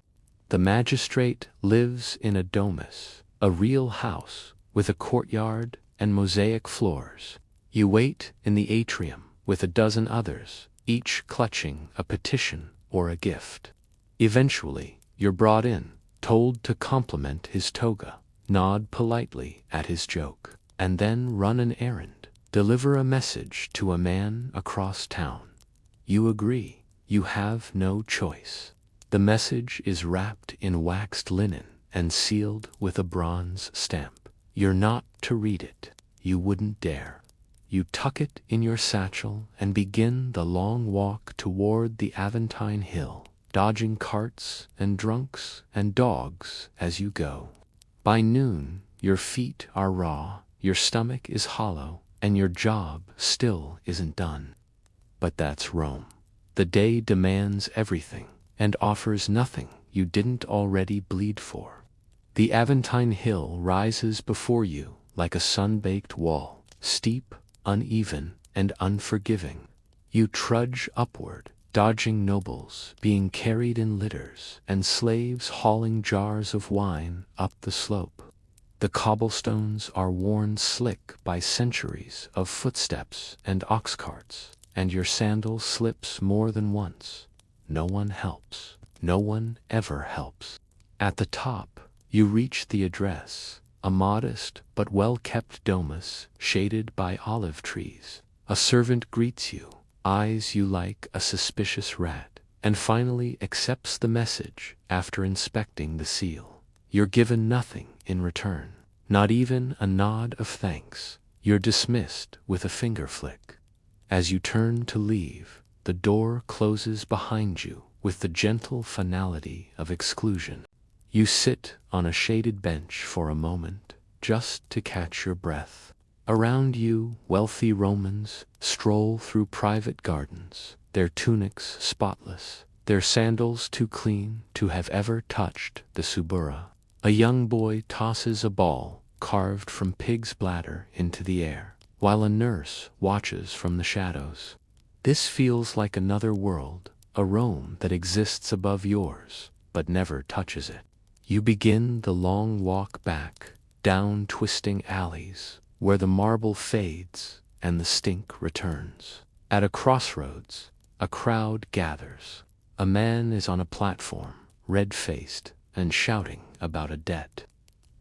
The magistrate lives in a domus, a real house with a courtyard and mosaic floors. You wait in the atrium with a dozen others, each clutching a petition or a gift. Eventually, you're brought in, told to compliment his toga, nod politely at his joke, and then run an errand, deliver a message to a man across town. You agree. You have no choice. The message is wrapped in waxed linen and sealed with a bronze stamp. You're not to read it. You wouldn't dare. You tuck it in your satchel and begin the long walk toward the Aventine Hill, dodging carts and drunks and dogs as you go. By noon, your feet are raw, your stomach is hollow, and your job still isn't done. But that's Rome. The day demands everything and offers nothing you didn't already bleed for. The Aventine Hill rises before you like a sun-baked wall, steep, uneven, and unforgiving. You trudge upward, dodging nobles being carried in litters and slaves hauling jars of wine up the slope. The cobblestones are worn slick by centuries of footsteps and ox carts, and your sandal slips more than once. No one helps. No one ever helps. At the top, you reach the address, a modest but well-kept domus shaded by olive trees. A servant greets you, eyes you like a suspicious rat, and finally accepts the message after inspecting the seal. You're given nothing in return, not even a nod of thanks. You're dismissed with a finger flick. As you turn to leave, the door closes behind you with the gentle finality of exclusion. You sit on a shaded bench for a moment, just to catch your breath. Around you, wealthy Romans stroll through private gardens, their tunics spotless, their sandals too clean to have ever touched the subura. A young boy tosses a ball carved from pig's bladder into the air, while a nurse watches from the shadows. This feels like another world, a Rome that exists above yours, but never touches it. You begin the long walk back, down twisting alleys, where the marble fades and the stink returns. At a crossroads, a crowd gathers. A man is on a platform, red-faced, and shouting about a debt.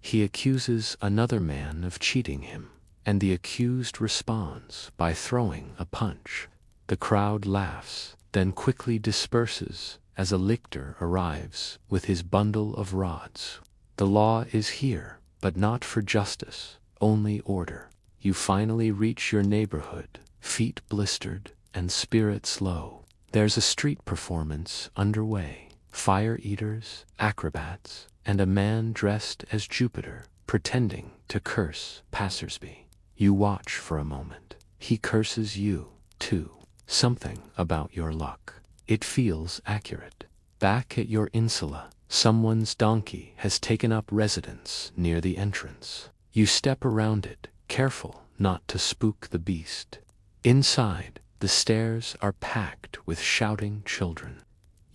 He accuses another man of cheating him, and the accused responds by throwing a punch. The crowd laughs, then quickly disperses as a lictor arrives with his bundle of rods. The law is here, but not for justice, only order. You finally reach your neighborhood, feet blistered and spirits low. There's a street performance underway. Fire eaters, acrobats, and a man dressed as Jupiter, pretending to curse passersby. You watch for a moment. He curses you, too. Something about your luck. It feels accurate. Back at your insula, someone's donkey has taken up residence near the entrance. You step around it, careful not to spook the beast. Inside, the stairs are packed with shouting children.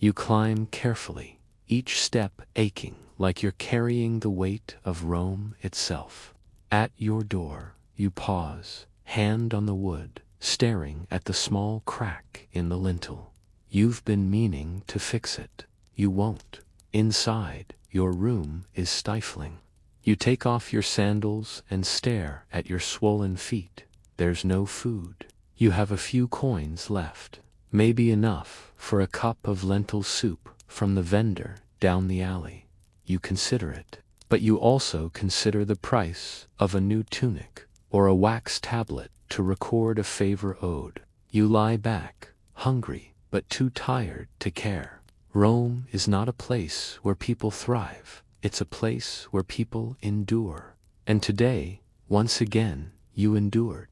You climb carefully, each step aching like you're carrying the weight of Rome itself. At your door, you pause, hand on the wood, staring at the small crack in the lintel. You've been meaning to fix it. You won't. Inside, your room is stifling. You take off your sandals and stare at your swollen feet. There's no food. You have a few coins left, maybe enough for a cup of lentil soup from the vendor down the alley. You consider it, but you also consider the price of a new tunic or a wax tablet to record a favor owed. You lie back, hungry but too tired to care. Rome is not a place where people thrive. It's a place where people endure. And today, once again, you endured.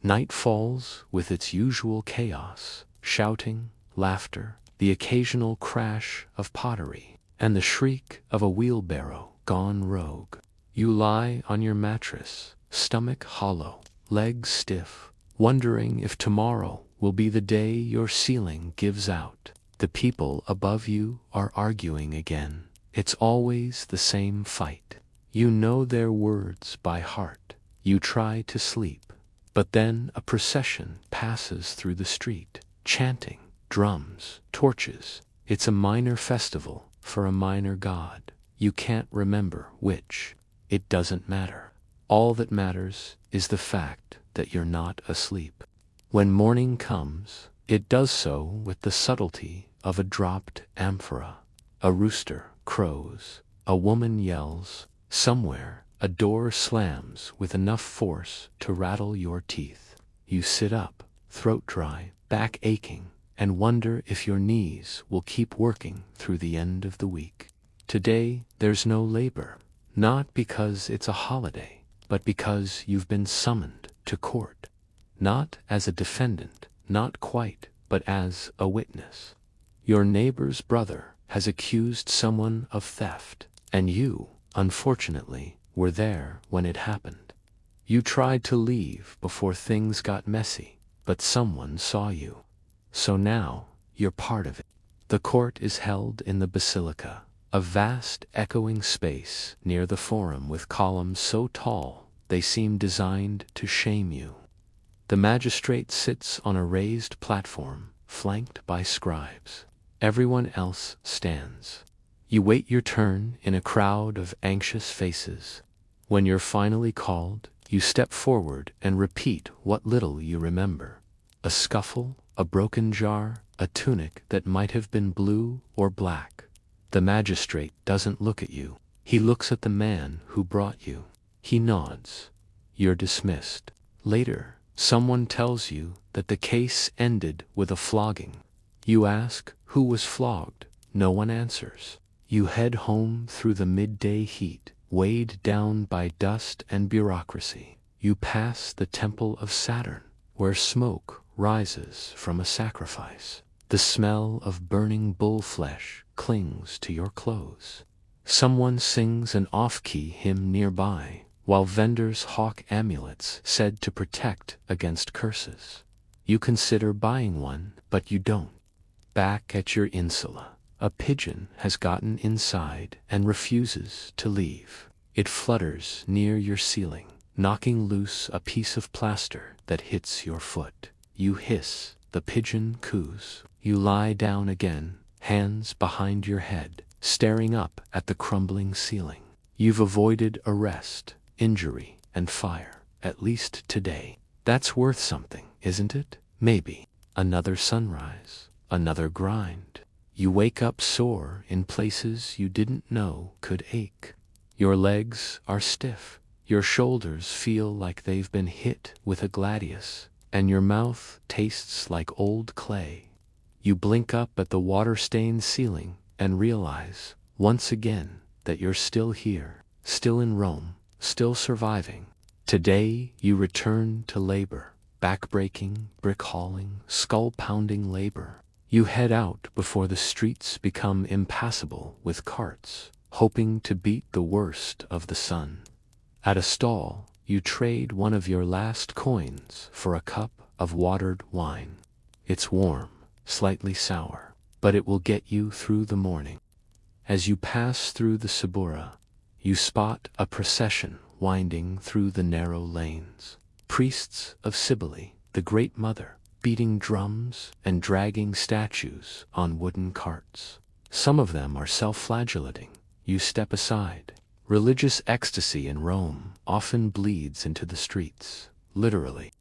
Night falls with its usual chaos, shouting, laughter, the occasional crash of pottery, and the shriek of a wheelbarrow gone rogue. You lie on your mattress, stomach hollow, legs stiff, wondering if tomorrow will be the day your ceiling gives out. The people above you are arguing again. It's always the same fight. You know their words by heart. You try to sleep, but then a procession passes through the street, chanting, drums, torches. It's a minor festival for a minor god. You can't remember which. It doesn't matter. All that matters is the fact that you're not asleep. When morning comes, it does so with the subtlety of a dropped amphora. A rooster crows. A woman yells. Somewhere, a door slams with enough force to rattle your teeth. You sit up, throat dry, back aching, and wonder if your knees will keep working through the end of the week. Today, there's no labor. not because it's a holiday, but because you've been summoned to court. Not as a defendant, not quite, but as a witness. Your neighbor's brother has accused someone of theft, and you, unfortunately, were there when it happened. You tried to leave before things got messy, but someone saw you. So now, you're part of it. The court is held in the basilica, a vast echoing space near the forum with columns so tall they seem designed to shame you. The magistrate sits on a raised platform, flanked by scribes. Everyone else stands. You wait your turn in a crowd of anxious faces. When you're finally called, you step forward and repeat what little you remember. A scuffle, a broken jar, a tunic that might have been blue or black. The magistrate doesn't look at you. He looks at the man who brought you. He nods. You're dismissed. Later, someone tells you that the case ended with a flogging. You ask who was flogged. No one answers. You head home through the midday heat, weighed down by dust and bureaucracy. You pass the Temple of Saturn, where smoke rises from a sacrifice. The smell of burning bull flesh clings to your clothes. Someone sings an off-key hymn nearby, while vendors hawk amulets said to protect against curses. You consider buying one, but you don't. Back at your insula, a pigeon has gotten inside and refuses to leave. It flutters near your ceiling, knocking loose a piece of plaster that hits your foot. You hiss, the pigeon coos. You lie down again, hands behind your head, staring up at the crumbling ceiling. You've avoided arrest, injury, and fire, at least today. That's worth something, isn't it? Maybe. Another sunrise, another grind. You wake up sore in places you didn't know could ache. Your legs are stiff, your shoulders feel like they've been hit with a gladius, and your mouth tastes like old clay. You blink up at the water-stained ceiling and realize, once again, that you're still here, still in Rome, still surviving. Today you return to labor, back-breaking, brick-hauling, skull-pounding labor. You head out before the streets become impassable with carts, hoping to beat the worst of the sun. At a stall, you trade one of your last coins for a cup of watered wine. It's warm, slightly sour, but it will get you through the morning. As you pass through the Subura, you spot a procession winding through the narrow lanes. Priests of Cybele, the Great Mother, beating drums and dragging statues on wooden carts. Some of them are self-flagellating. You step aside. Religious ecstasy in Rome often bleeds into the streets, literally.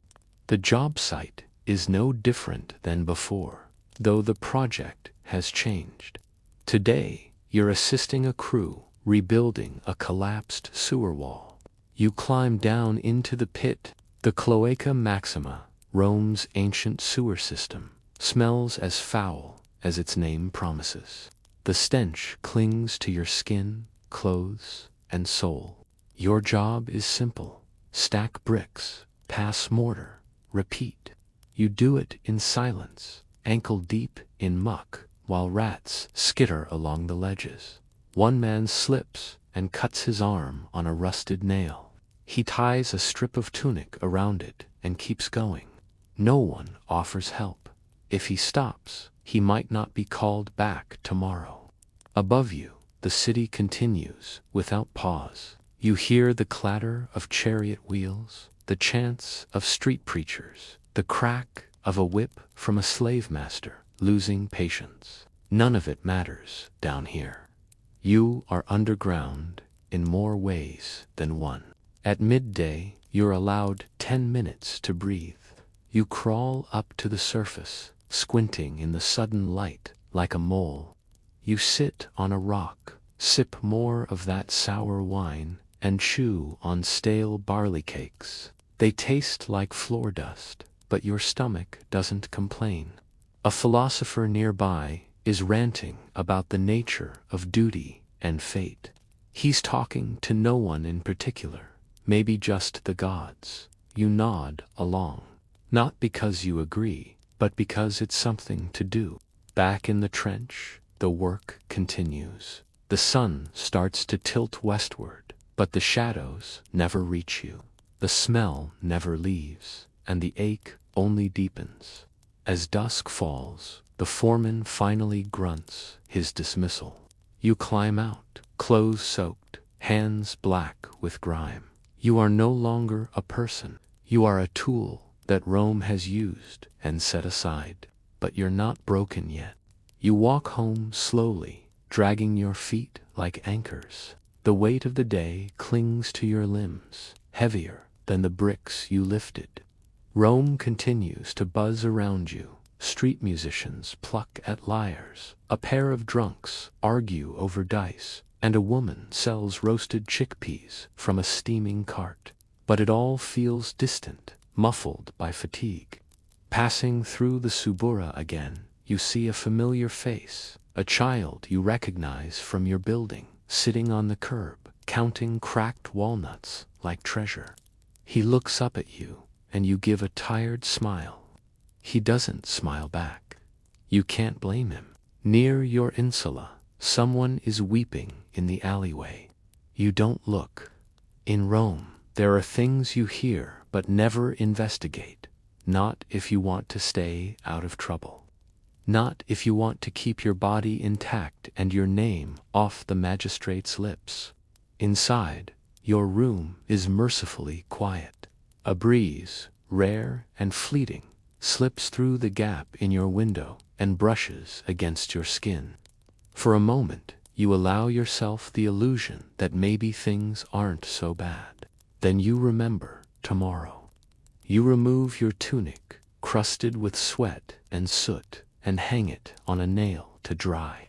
The job site is no different than before, though the project has changed. Today, you're assisting a crew rebuilding a collapsed sewer wall. You climb down into the pit. The Cloaca Maxima, Rome's ancient sewer system, smells as foul as its name promises. The stench clings to your skin, clothes, and soul. Your job is simple. Stack bricks, pass mortar, repeat. You do it in silence, ankle deep in muck, while rats skitter along the ledges. One man slips and cuts his arm on a rusted nail. He ties a strip of tunic around it and keeps going. No one offers help. If he stops, he might not be called back tomorrow. Above you, the city continues without pause. You hear the clatter of chariot wheels, the chants of street preachers, the crack of a whip from a slave master losing patience. None of it matters down here. You are underground in more ways than one. At midday, you're allowed 10 minutes to breathe. You crawl up to the surface, squinting in the sudden light like a mole. You sit on a rock, sip more of that sour wine, and chew on stale barley cakes. They taste like floor dust, but your stomach doesn't complain. A philosopher nearby is ranting about the nature of duty and fate. He's talking to no one in particular, maybe just the gods. You nod along, not because you agree, but because it's something to do. Back in the trench, the work continues. The sun starts to tilt westward, but the shadows never reach you. The smell never leaves, and the ache only deepens. As dusk falls, the foreman finally grunts his dismissal. You climb out, clothes soaked, hands black with grime. You are no longer a person. You are a tool that Rome has used and set aside. But you're not broken yet. You walk home slowly, dragging your feet like anchors. The weight of the day clings to your limbs, heavier than the bricks you lifted. Rome continues to buzz around you. Street musicians pluck at lyres. A pair of drunks argue over dice, and a woman sells roasted chickpeas from a steaming cart. But it all feels distant, muffled by fatigue. Passing through the Subura again, you see a familiar face, a child you recognize from your building, sitting on the curb, counting cracked walnuts like treasure. He looks up at you, and you give a tired smile. He doesn't smile back. You can't blame him. Near your insula, someone is weeping in the alleyway. You don't look. In Rome, there are things you hear but never investigate. Not if you want to stay out of trouble. Not if you want to keep your body intact and your name off the magistrate's lips. Inside, your room is mercifully quiet. A breeze, rare and fleeting, slips through the gap in your window and brushes against your skin. For a moment, you allow yourself the illusion that maybe things aren't so bad. Then you remember tomorrow. You remove your tunic, crusted with sweat and soot, and hang it on a nail to dry.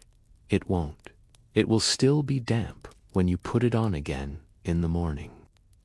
It won't. It will still be damp when you put it on again in the morning.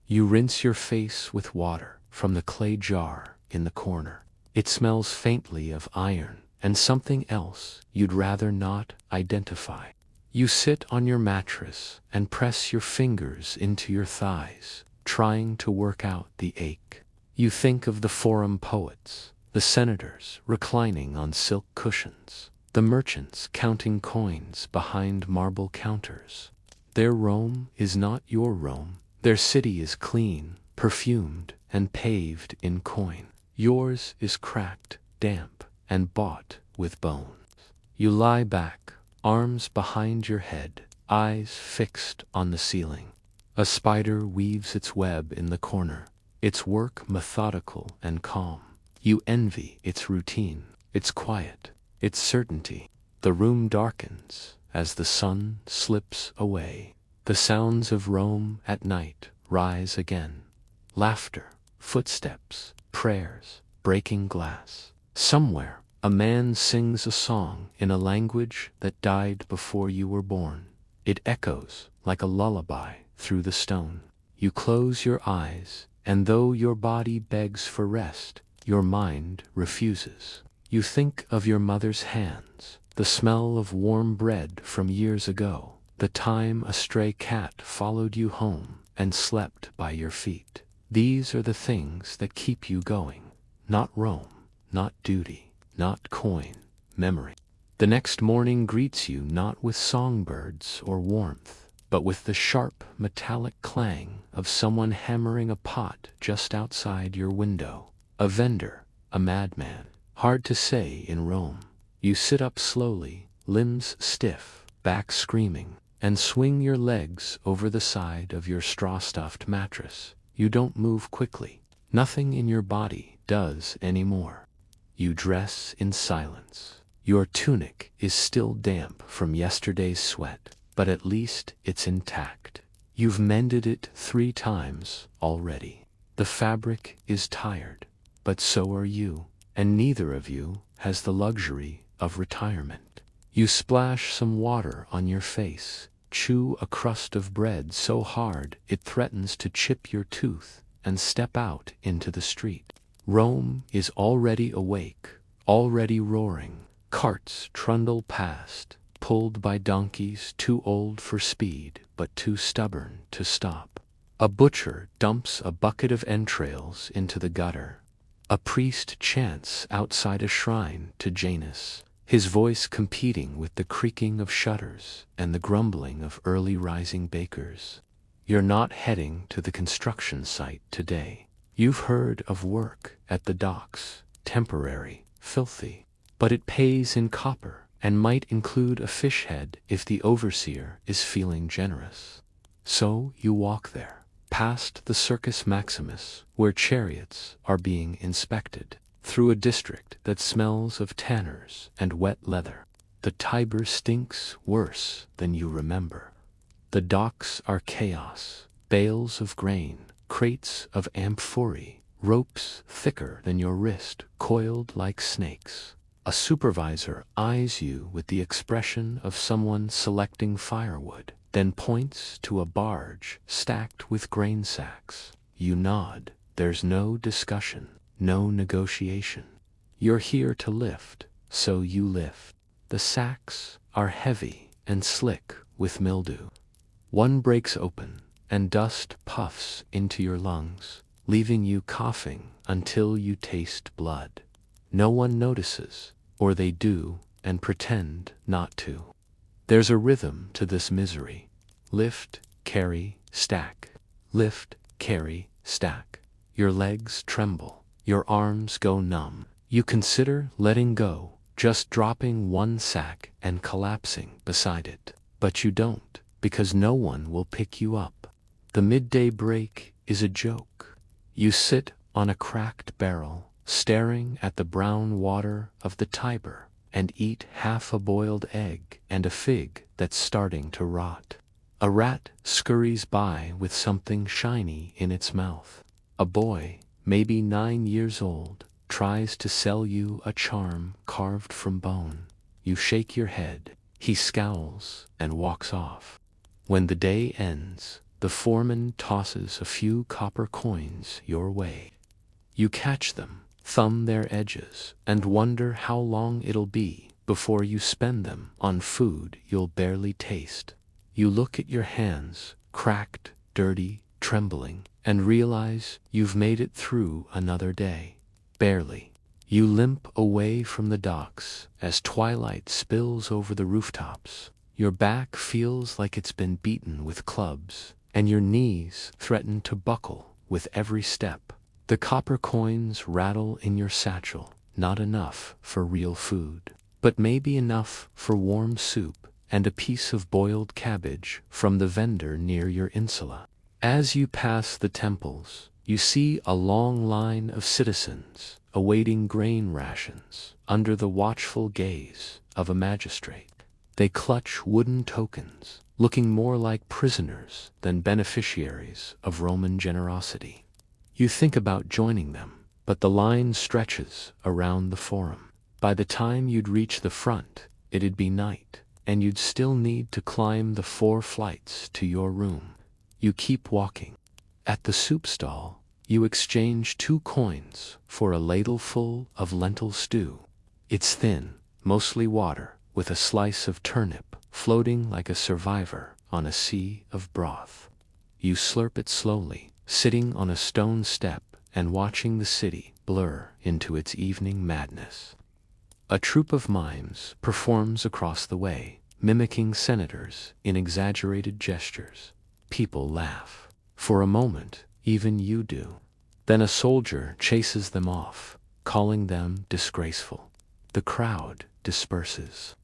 You rinse your face with water from the clay jar in the corner. It smells faintly of iron and something else you'd rather not identify. You sit on your mattress and press your fingers into your thighs, trying to work out the ache. You think of the forum poets, the senators reclining on silk cushions, the merchants counting coins behind marble counters. Their Rome is not your Rome. Their city is clean, perfumed, and paved in coin. Yours is cracked, damp, and bought with bones. You lie back, arms behind your head, eyes fixed on the ceiling. A spider weaves its web in the corner, its work methodical and calm. You envy its routine, its quiet, its certainty. The room darkens as the sun slips away. The sounds of Rome at night rise again. Laughter, footsteps, prayers, breaking glass. Somewhere, a man sings a song in a language that died before you were born. It echoes like a lullaby through the stone. You close your eyes, and though your body begs for rest, your mind refuses. You think of your mother's hands, the smell of warm bread from years ago, the time a stray cat followed you home and slept by your feet. These are the things that keep you going. Not Rome, not duty, not coin, memory. The next morning greets you not with songbirds or warmth, but with the sharp metallic clang of someone hammering a pot just outside your window. A vendor, a madman, hard to say in Rome. You sit up slowly, limbs stiff, back screaming, and swing your legs over the side of your straw-stuffed mattress. You don't move quickly. Nothing in your body does anymore. You dress in silence. Your tunic is still damp from yesterday's sweat, but at least it's intact. You've mended it 3 times already. The fabric is tired, but so are you, and neither of you has the luxury of retirement. You splash some water on your face, chew a crust of bread so hard it threatens to chip your tooth, and step out into the street. Rome is already awake, already roaring. Carts trundle past, pulled by donkeys too old for speed but too stubborn to stop. A butcher dumps a bucket of entrails into the gutter. A priest chants outside a shrine to Janus, his voice competing with the creaking of shutters and the grumbling of early rising bakers. You're not heading to the construction site today. You've heard of work at the docks, temporary, filthy, but it pays in copper and might include a fish head if the overseer is feeling generous. So you walk there, past the Circus Maximus, where chariots are being inspected, through a district that smells of tanners and wet leather. The Tiber stinks worse than you remember. The docks are chaos, bales of grain, crates of amphorae, ropes thicker than your wrist, coiled like snakes. A supervisor eyes you with the expression of someone selecting firewood, then points to a barge stacked with grain sacks. You nod. There's no discussion, no negotiation. You're here to lift, so you lift. The sacks are heavy and slick with mildew. One breaks open, and dust puffs into your lungs, leaving you coughing until you taste blood. No one notices, or they do and pretend not to. There's a rhythm to this misery. Lift, carry, stack. Lift, carry, stack. Your legs tremble. Your arms go numb. You consider letting go, just dropping one sack and collapsing beside it. But you don't, because no one will pick you up. The midday break is a joke. You sit on a cracked barrel, staring at the brown water of the Tiber, and eat half a boiled egg and a fig that's starting to rot. A rat scurries by with something shiny in its mouth. A boy, maybe 9 years old, tries to sell you a charm carved from bone. You shake your head. He scowls and walks off. When the day ends, the foreman tosses a few copper coins your way. You catch them, thumb their edges, and wonder how long it'll be before you spend them on food you'll barely taste. You look at your hands, cracked, dirty, trembling, and realize you've made it through another day. Barely. You limp away from the docks as twilight spills over the rooftops. Your back feels like it's been beaten with clubs, and your knees threaten to buckle with every step. The copper coins rattle in your satchel, not enough for real food, but maybe enough for warm soup and a piece of boiled cabbage from the vendor near your insula. As you pass the temples, you see a long line of citizens awaiting grain rations under the watchful gaze of a magistrate. They clutch wooden tokens, looking more like prisoners than beneficiaries of Roman generosity. You think about joining them, but the line stretches around the forum. By the time you'd reach the front, it'd be night, and you'd still need to climb the 4 flights to your room. You keep walking. At the soup stall, you exchange 2 coins for a ladleful of lentil stew. It's thin, mostly water, with a slice of turnip floating like a survivor on a sea of broth. You slurp it slowly, sitting on a stone step and watching the city blur into its evening madness. A troupe of mimes performs across the way, mimicking senators in exaggerated gestures. People laugh. For a moment, even you do. Then a soldier chases them off, calling them disgraceful. The crowd disperses.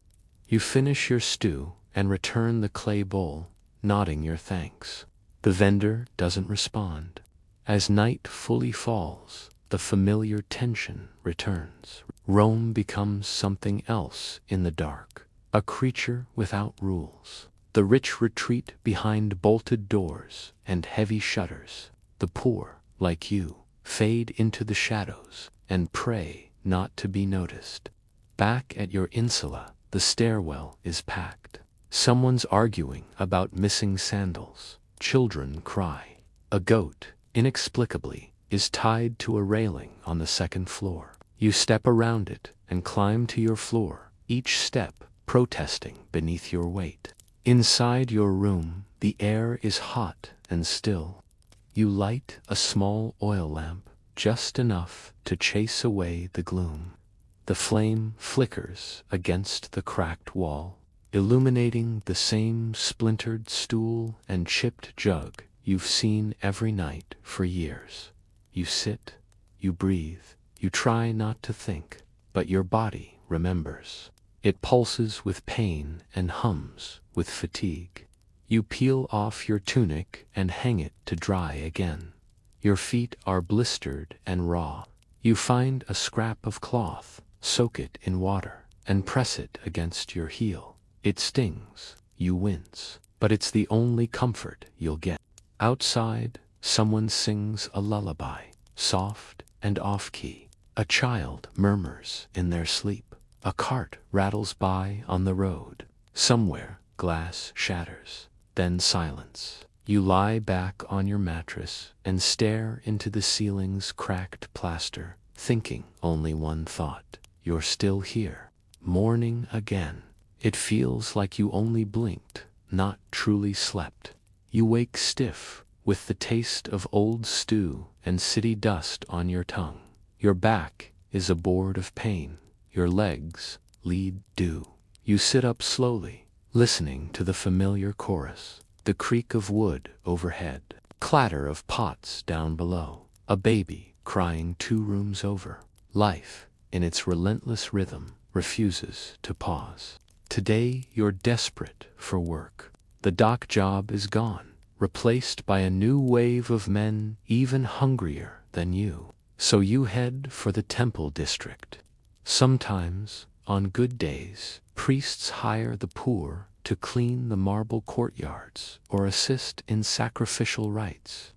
You finish your stew and return the clay bowl, nodding your thanks. The vendor doesn't respond. As night fully falls, the familiar tension returns. Rome becomes something else in the dark, a creature without rules. The rich retreat behind bolted doors and heavy shutters. The poor, like you, fade into the shadows and pray not to be noticed. Back at your insula, the stairwell is packed. Someone's arguing about missing sandals. Children cry. A goat, inexplicably, is tied to a railing on the 2nd floor. You step around it and climb to your floor, each step protesting beneath your weight. Inside your room, the air is hot and still. You light a small oil lamp, just enough to chase away the gloom. The flame flickers against the cracked wall, illuminating the same splintered stool and chipped jug you've seen every night for years. You sit, you breathe, you try not to think, but your body remembers. It pulses with pain and hums with fatigue. You peel off your tunic and hang it to dry again. Your feet are blistered and raw. You find a scrap of cloth, soak it in water, and press it against your heel. It stings, you wince, but it's the only comfort you'll get. Outside, someone sings a lullaby, soft and off-key. A child murmurs in their sleep. A cart rattles by on the road. Somewhere, glass shatters, then silence. You lie back on your mattress and stare into the ceiling's cracked plaster, thinking only one thought. You're still here. Morning again. It feels like you only blinked, not truly slept. You wake stiff, with the taste of old stew and city dust on your tongue. Your back is a board of pain. Your legs lead dew. You sit up slowly, listening to the familiar chorus, the creak of wood overhead, clatter of pots down below, a baby crying 2 rooms over. Life, in its relentless rhythm, refuses to pause. Today you're desperate for work. The dock job is gone, replaced by a new wave of men even hungrier than you. So you head for the temple district. Sometimes, on good days, priests hire the poor to clean the marble courtyards or assist in sacrificial rites.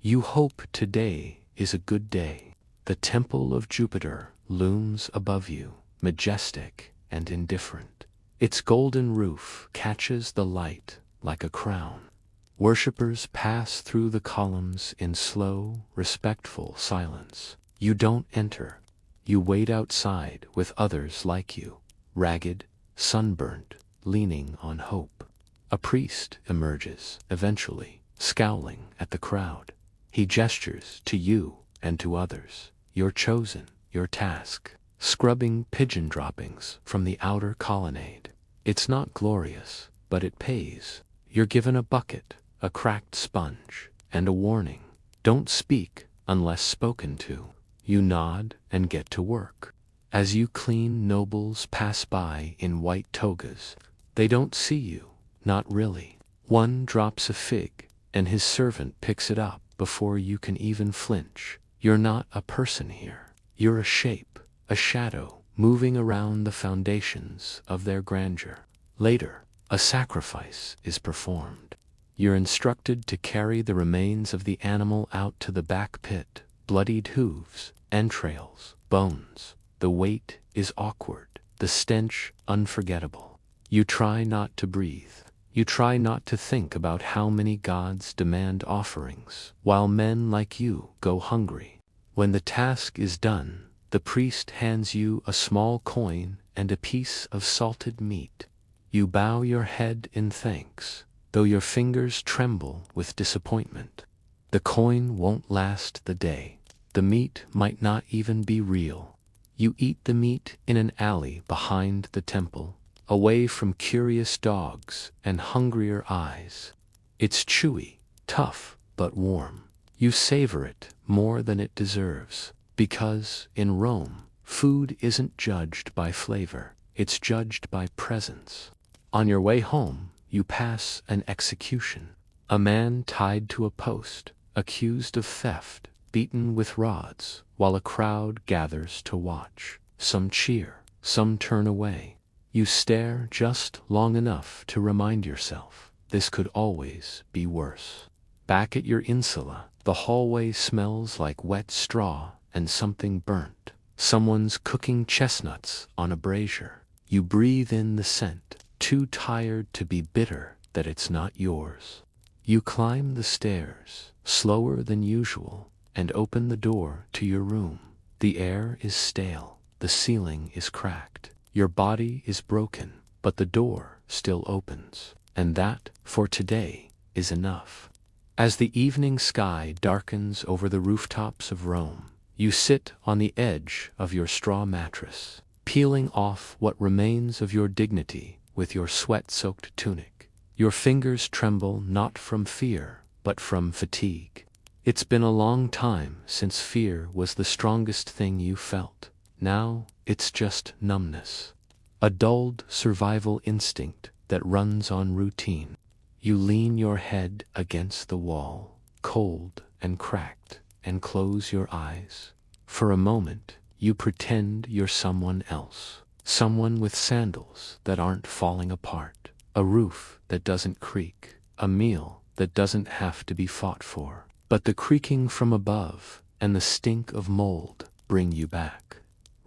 You hope today is a good day. The temple of Jupiter looms above you, majestic and indifferent. Its golden roof catches the light like a crown. Worshippers pass through the columns in slow, respectful silence. You don't enter. You wait outside with others like you, ragged, sunburnt, leaning on hope. A priest emerges, eventually, scowling at the crowd. He gestures to you and to others. You're chosen, your task, scrubbing pigeon droppings from the outer colonnade. It's not glorious, but it pays. You're given a bucket, a cracked sponge, and a warning. Don't speak unless spoken to. You nod and get to work. As you clean, nobles pass by in white togas. They don't see you, not really. One drops a fig, and his servant picks it up before you can even flinch. You're not a person here. You're a shape, a shadow, moving around the foundations of their grandeur. Later, a sacrifice is performed. You're instructed to carry the remains of the animal out to the back pit. Bloodied hooves, entrails, bones. The weight is awkward, the stench unforgettable. You try not to breathe. You try not to think about how many gods demand offerings, while men like you go hungry. When the task is done, the priest hands you a small coin and a piece of salted meat. You bow your head in thanks, though your fingers tremble with disappointment. The coin won't last the day. The meat might not even be real. You eat the meat in an alley behind the temple, away from curious dogs and hungrier eyes. It's chewy, tough, but warm. You savor it more than it deserves, because, in Rome, food isn't judged by flavor, it's judged by presence. On your way home, you pass an execution. A man tied to a post, accused of theft, beaten with rods, while a crowd gathers to watch. Some cheer, some turn away. You stare just long enough to remind yourself, this could always be worse. Back at your insula, the hallway smells like wet straw and something burnt. Someone's cooking chestnuts on a brazier. You breathe in the scent, too tired to be bitter that it's not yours. You climb the stairs, slower than usual, and open the door to your room. The air is stale, the ceiling is cracked, your body is broken, but the door still opens, and that, for today, is enough. As the evening sky darkens over the rooftops of Rome, you sit on the edge of your straw mattress, peeling off what remains of your dignity with your sweat-soaked tunic. Your fingers tremble not from fear, but from fatigue. It's been a long time since fear was the strongest thing you felt. Now, it's just numbness. A dulled survival instinct that runs on routine. You lean your head against the wall, cold and cracked, and close your eyes. For a moment, you pretend you're someone else. Someone with sandals that aren't falling apart, a roof that doesn't creak, a meal that doesn't have to be fought for. But the creaking from above and the stink of mold bring you back.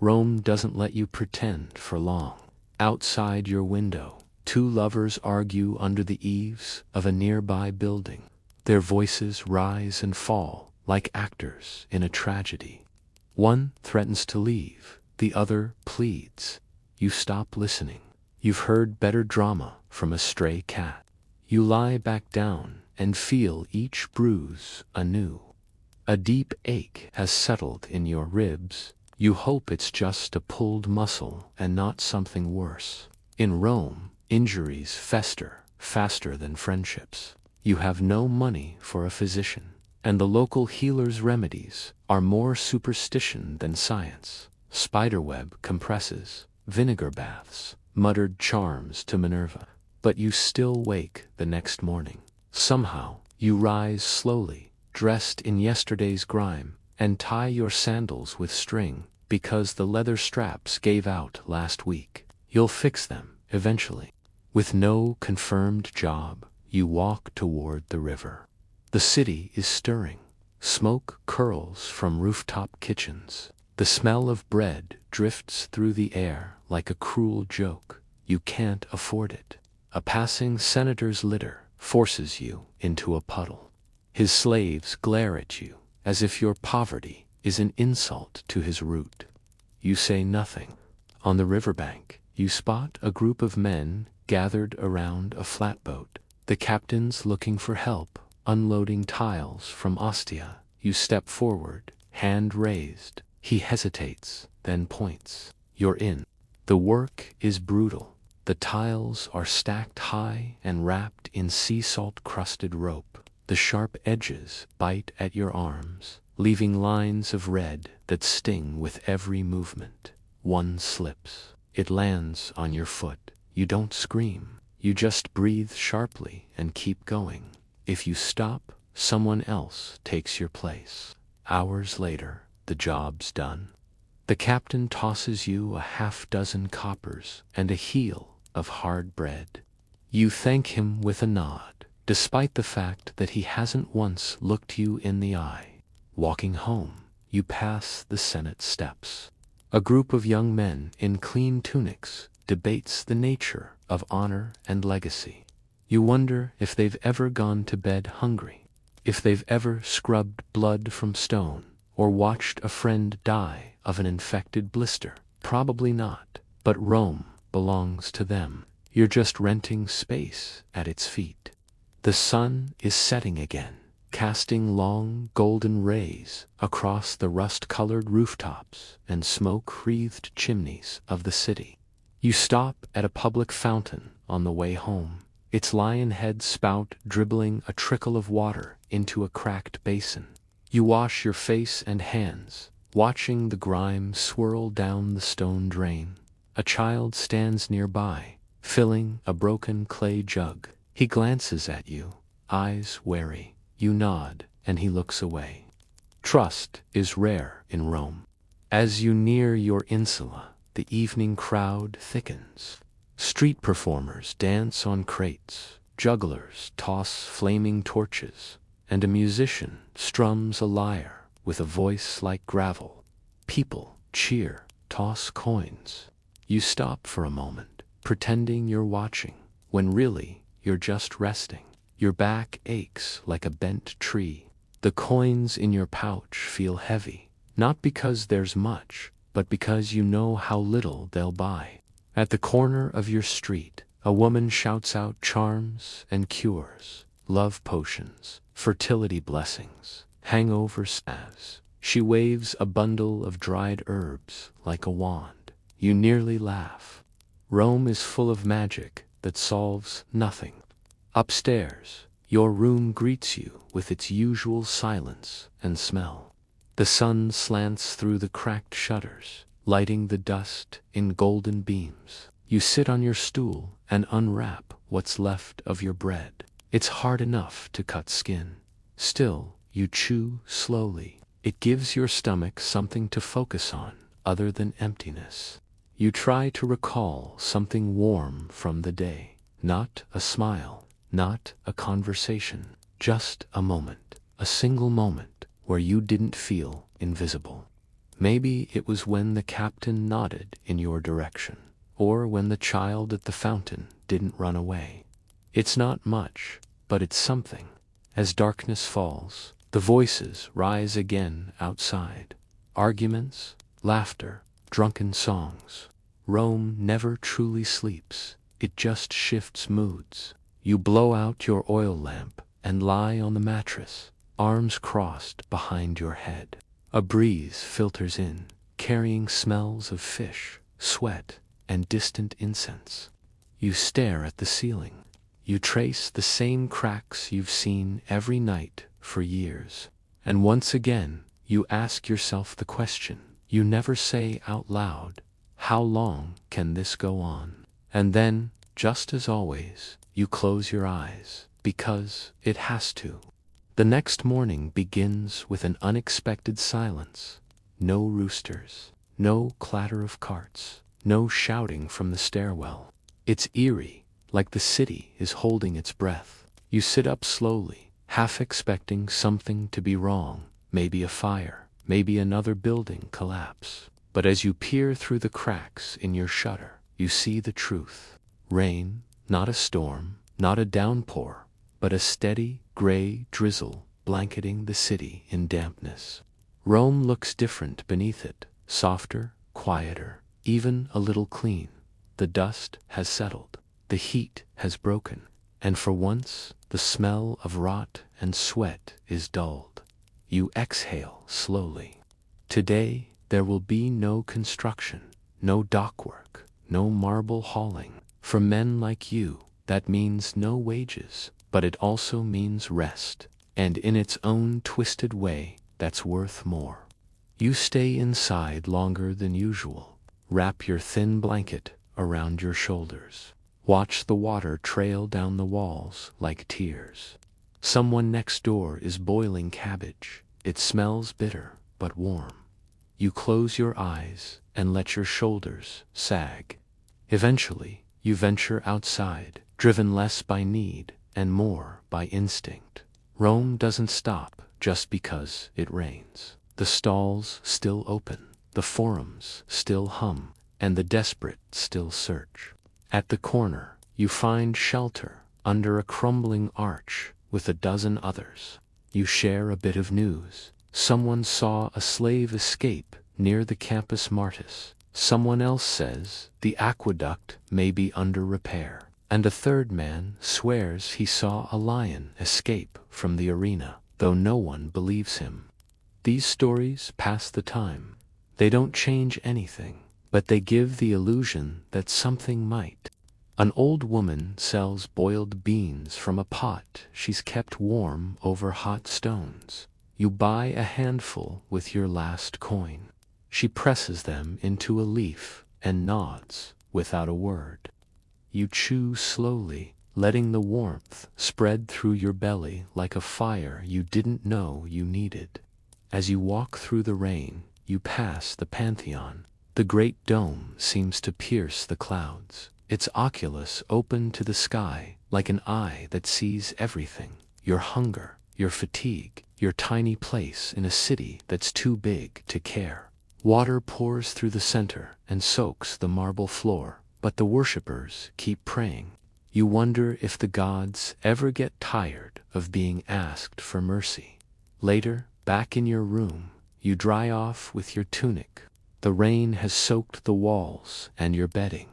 Rome doesn't let you pretend for long. Outside your window, two lovers argue under the eaves of a nearby building. Their voices rise and fall like actors in a tragedy. One threatens to leave, the other pleads. You stop listening. You've heard better drama from a stray cat. You lie back down and feel each bruise anew. A deep ache has settled in your ribs. You hope it's just a pulled muscle and not something worse. In Rome, injuries fester faster than friendships. You have no money for a physician, and the local healer's remedies are more superstition than science. Spiderweb compresses, vinegar baths, muttered charms to Minerva. But you still wake the next morning. Somehow, you rise slowly, dressed in yesterday's grime, and tie your sandals with string because the leather straps gave out last week. You'll fix them, eventually. With no confirmed job, you walk toward the river. The city is stirring. Smoke curls from rooftop kitchens. The smell of bread drifts through the air like a cruel joke. You can't afford it. A passing senator's litter forces you into a puddle. His slaves glare at you as if your poverty is an insult to his root. You say nothing. On the riverbank, you spot a group of men gathered around a flatboat. The captain's looking for help, unloading tiles from Ostia. You step forward, hand raised. He hesitates, then points. You're in. The work is brutal. The tiles are stacked high and wrapped in sea salt-crusted rope. The sharp edges bite at your arms, leaving lines of red that sting with every movement. One slips. It lands on your foot. You don't scream. You just breathe sharply and keep going. If you stop, someone else takes your place. Hours later, the job's done. The captain tosses you a half-dozen coppers and a heel of hard bread. You thank him with a nod, despite the fact that he hasn't once looked you in the eye. Walking home, you pass the Senate steps. A group of young men in clean tunics debates the nature of honor and legacy. You wonder if they've ever gone to bed hungry, if they've ever scrubbed blood from stone, or watched a friend die of an infected blister. Probably not, but Rome belongs to them. You're just renting space at its feet. The sun is setting again, casting long golden rays across the rust-colored rooftops and smoke-wreathed chimneys of the city. You stop at a public fountain on the way home, its lion-head spout dribbling a trickle of water into a cracked basin. You wash your face and hands, watching the grime swirl down the stone drain. A child stands nearby, filling a broken clay jug. He glances at you, eyes wary. You nod, and he looks away. Trust is rare in Rome. As you near your insula, the evening crowd thickens. Street performers dance on crates, jugglers toss flaming torches, and a musician strums a lyre with a voice like gravel. People cheer, toss coins. You stop for a moment, pretending you're watching, when really you're just resting. Your back aches like a bent tree. The coins in your pouch feel heavy, not because there's much, but because you know how little they'll buy. At the corner of your street, a woman shouts out charms and cures, love potions, fertility blessings, hangover salves. She waves a bundle of dried herbs like a wand. You nearly laugh. Rome is full of magic that solves nothing. Upstairs, your room greets you with its usual silence and smell. The sun slants through the cracked shutters, lighting the dust in golden beams. You sit on your stool and unwrap what's left of your bread. It's hard enough to cut skin. Still, you chew slowly. It gives your stomach something to focus on other than emptiness. You try to recall something warm from the day. Not a smile, not a conversation, just a moment, a single moment where you didn't feel invisible. Maybe it was when the captain nodded in your direction, or when the child at the fountain didn't run away. It's not much, but it's something. As darkness falls, the voices rise again outside. Arguments, laughter, drunken songs. Rome never truly sleeps, it just shifts moods. You blow out your oil lamp and lie on the mattress, arms crossed behind your head. A breeze filters in, carrying smells of fish, sweat, and distant incense. You stare at the ceiling. You trace the same cracks you've seen every night for years. And once again, you ask yourself the question you never say out loud: how long can this go on? And then, just as always, you close your eyes, because it has to. The next morning begins with an unexpected silence. No roosters, no clatter of carts, no shouting from the stairwell. It's eerie, like the city is holding its breath. You sit up slowly, half expecting something to be wrong, maybe a fire, maybe another building collapse. But as you peer through the cracks in your shutter, you see the truth. Rain, not a storm, not a downpour, but a steady, gray drizzle blanketing the city in dampness. Rome looks different beneath it, softer, quieter, even a little clean. The dust has settled, the heat has broken, and for once the smell of rot and sweat is dulled. You exhale slowly. Today there will be no construction, no dockwork, no marble hauling. For men like you, that means no wages, but it also means rest, and in its own twisted way, that's worth more. You stay inside longer than usual. Wrap your thin blanket around your shoulders. Watch the water trail down the walls like tears. Someone next door is boiling cabbage. It smells bitter, but warm. You close your eyes and let your shoulders sag. Eventually, you venture outside, driven less by need and more by instinct. Rome doesn't stop just because it rains. The stalls still open, the forums still hum, and the desperate still search. At the corner, you find shelter under a crumbling arch with a dozen others. You share a bit of news. Someone saw a slave escape near the Campus Martis. Someone else says the aqueduct may be under repair. And a third man swears he saw a lion escape from the arena, though no one believes him. These stories pass the time. They don't change anything, but they give the illusion that something might. An old woman sells boiled beans from a pot she's kept warm over hot stones. You buy a handful with your last coin. She presses them into a leaf and nods without a word. You chew slowly, letting the warmth spread through your belly like a fire you didn't know you needed. As you walk through the rain, you pass the Pantheon. The great dome seems to pierce the clouds, its oculus open to the sky like an eye that sees everything. Your hunger, your fatigue, your tiny place in a city that's too big to care. Water pours through the center and soaks the marble floor, but the worshippers keep praying. You wonder if the gods ever get tired of being asked for mercy. Later, back in your room, you dry off with your tunic. The rain has soaked the walls and your bedding.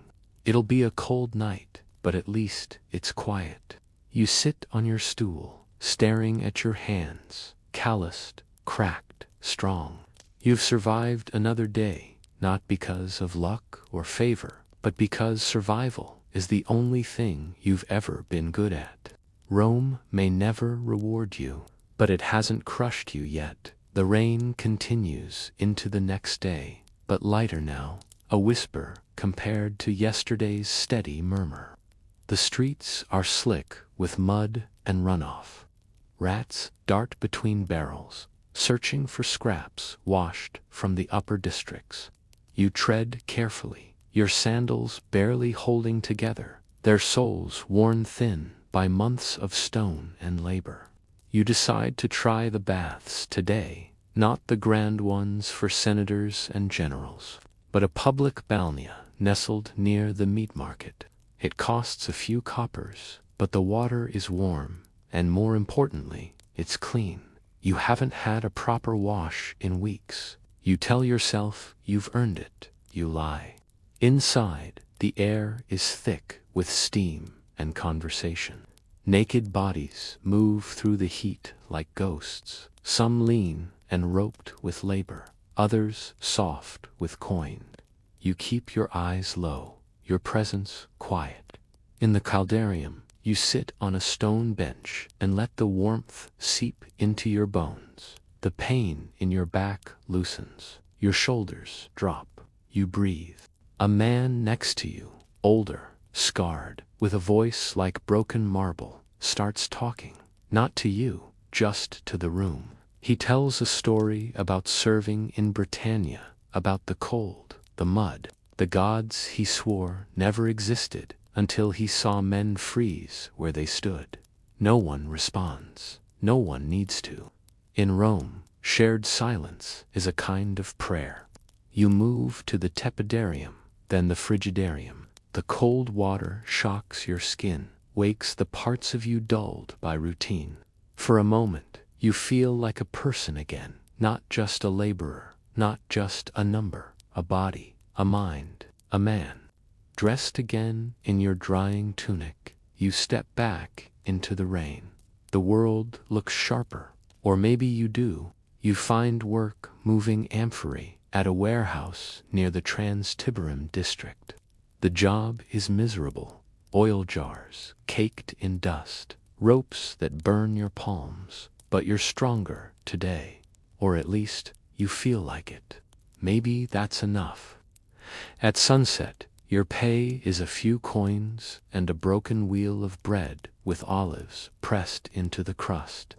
It'll be a cold night, but at least it's quiet. You sit on your stool, staring at your hands, calloused, cracked, strong. You've survived another day, not because of luck or favor, but because survival is the only thing you've ever been good at. Rome may never reward you, but it hasn't crushed you yet. The rain continues into the next day, but lighter now, a whisper compared to yesterday's steady murmur. The streets are slick with mud and runoff. Rats dart between barrels, searching for scraps washed from the upper districts. You tread carefully, your sandals barely holding together, their soles worn thin by months of stone and labor. You decide to try the baths today, not the grand ones for senators and generals, but a public balnea nestled near the meat market. It costs a few coppers, but the water is warm, and more importantly, it's clean. You haven't had a proper wash in weeks. You tell yourself you've earned it. You lie. Inside, the air is thick with steam and conversation. Naked bodies move through the heat like ghosts, some lean and roped with labor, others soft with coin. You keep your eyes low, your presence quiet. In the caldarium, you sit on a stone bench and let the warmth seep into your bones. The pain in your back loosens. Your shoulders drop. You breathe. A man next to you, older, scarred, with a voice like broken marble, starts talking. Not to you, just to the room. He tells a story about serving in Britannia, about the cold, the mud, the gods he swore never existed until he saw men freeze where they stood. No one responds. No one needs to. In Rome, shared silence is a kind of prayer. You move to the tepidarium, then the frigidarium. The cold water shocks your skin, wakes the parts of you dulled by routine. For a moment, you feel like a person again, not just a laborer, not just a number, a body, a mind, a man. Dressed again in your drying tunic, you step back into the rain. The world looks sharper, or maybe you do. You find work moving amphorae at a warehouse near the Trans-Tiberim district. The job is miserable. Oil jars caked in dust, ropes that burn your palms, but you're stronger today. Or at least, you feel like it. Maybe that's enough. At sunset, your pay is a few coins and a broken wheel of bread with olives pressed into the crust.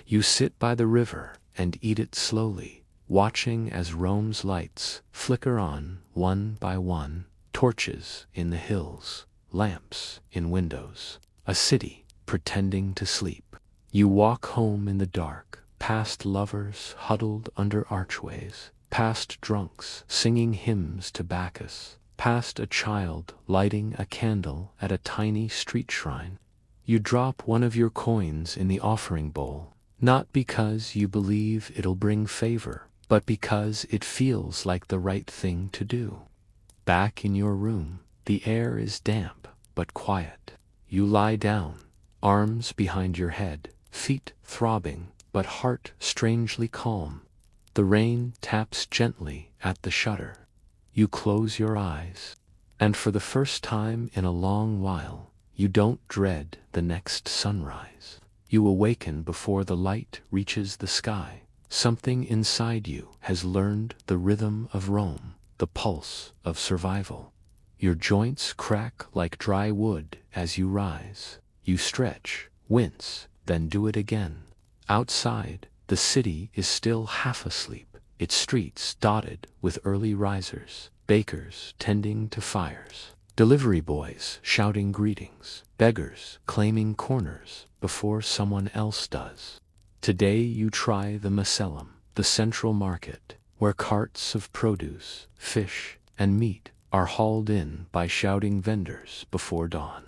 You sit by the river and eat it slowly, watching as Rome's lights flicker on one by one, torches in the hills, lamps in windows, a city pretending to sleep. You walk home in the dark, past lovers huddled under archways, past drunks singing hymns to Bacchus, past a child lighting a candle at a tiny street shrine. You drop one of your coins in the offering bowl, not because you believe it'll bring favor, but because it feels like the right thing to do. Back in your room, the air is damp but quiet. You lie down, arms behind your head, feet throbbing, but heart strangely calm. The rain taps gently at the shutter. You close your eyes, and for the first time in a long while, you don't dread the next sunrise. You awaken before the light reaches the sky. Something inside you has learned the rhythm of Rome, the pulse of survival. Your joints crack like dry wood as you rise. You stretch, wince, then do it again. Outside, the city is still half asleep, its streets dotted with early risers, bakers tending to fires, delivery boys shouting greetings, beggars claiming corners before someone else does. Today you try the Macellum, the central market, where carts of produce, fish, and meat are hauled in by shouting vendors before dawn.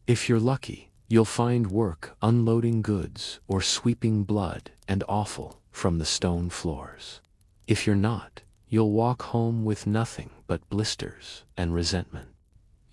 If you're lucky, you'll find work unloading goods or sweeping blood and offal from the stone floors. If you're not, you'll walk home with nothing but blisters and resentment.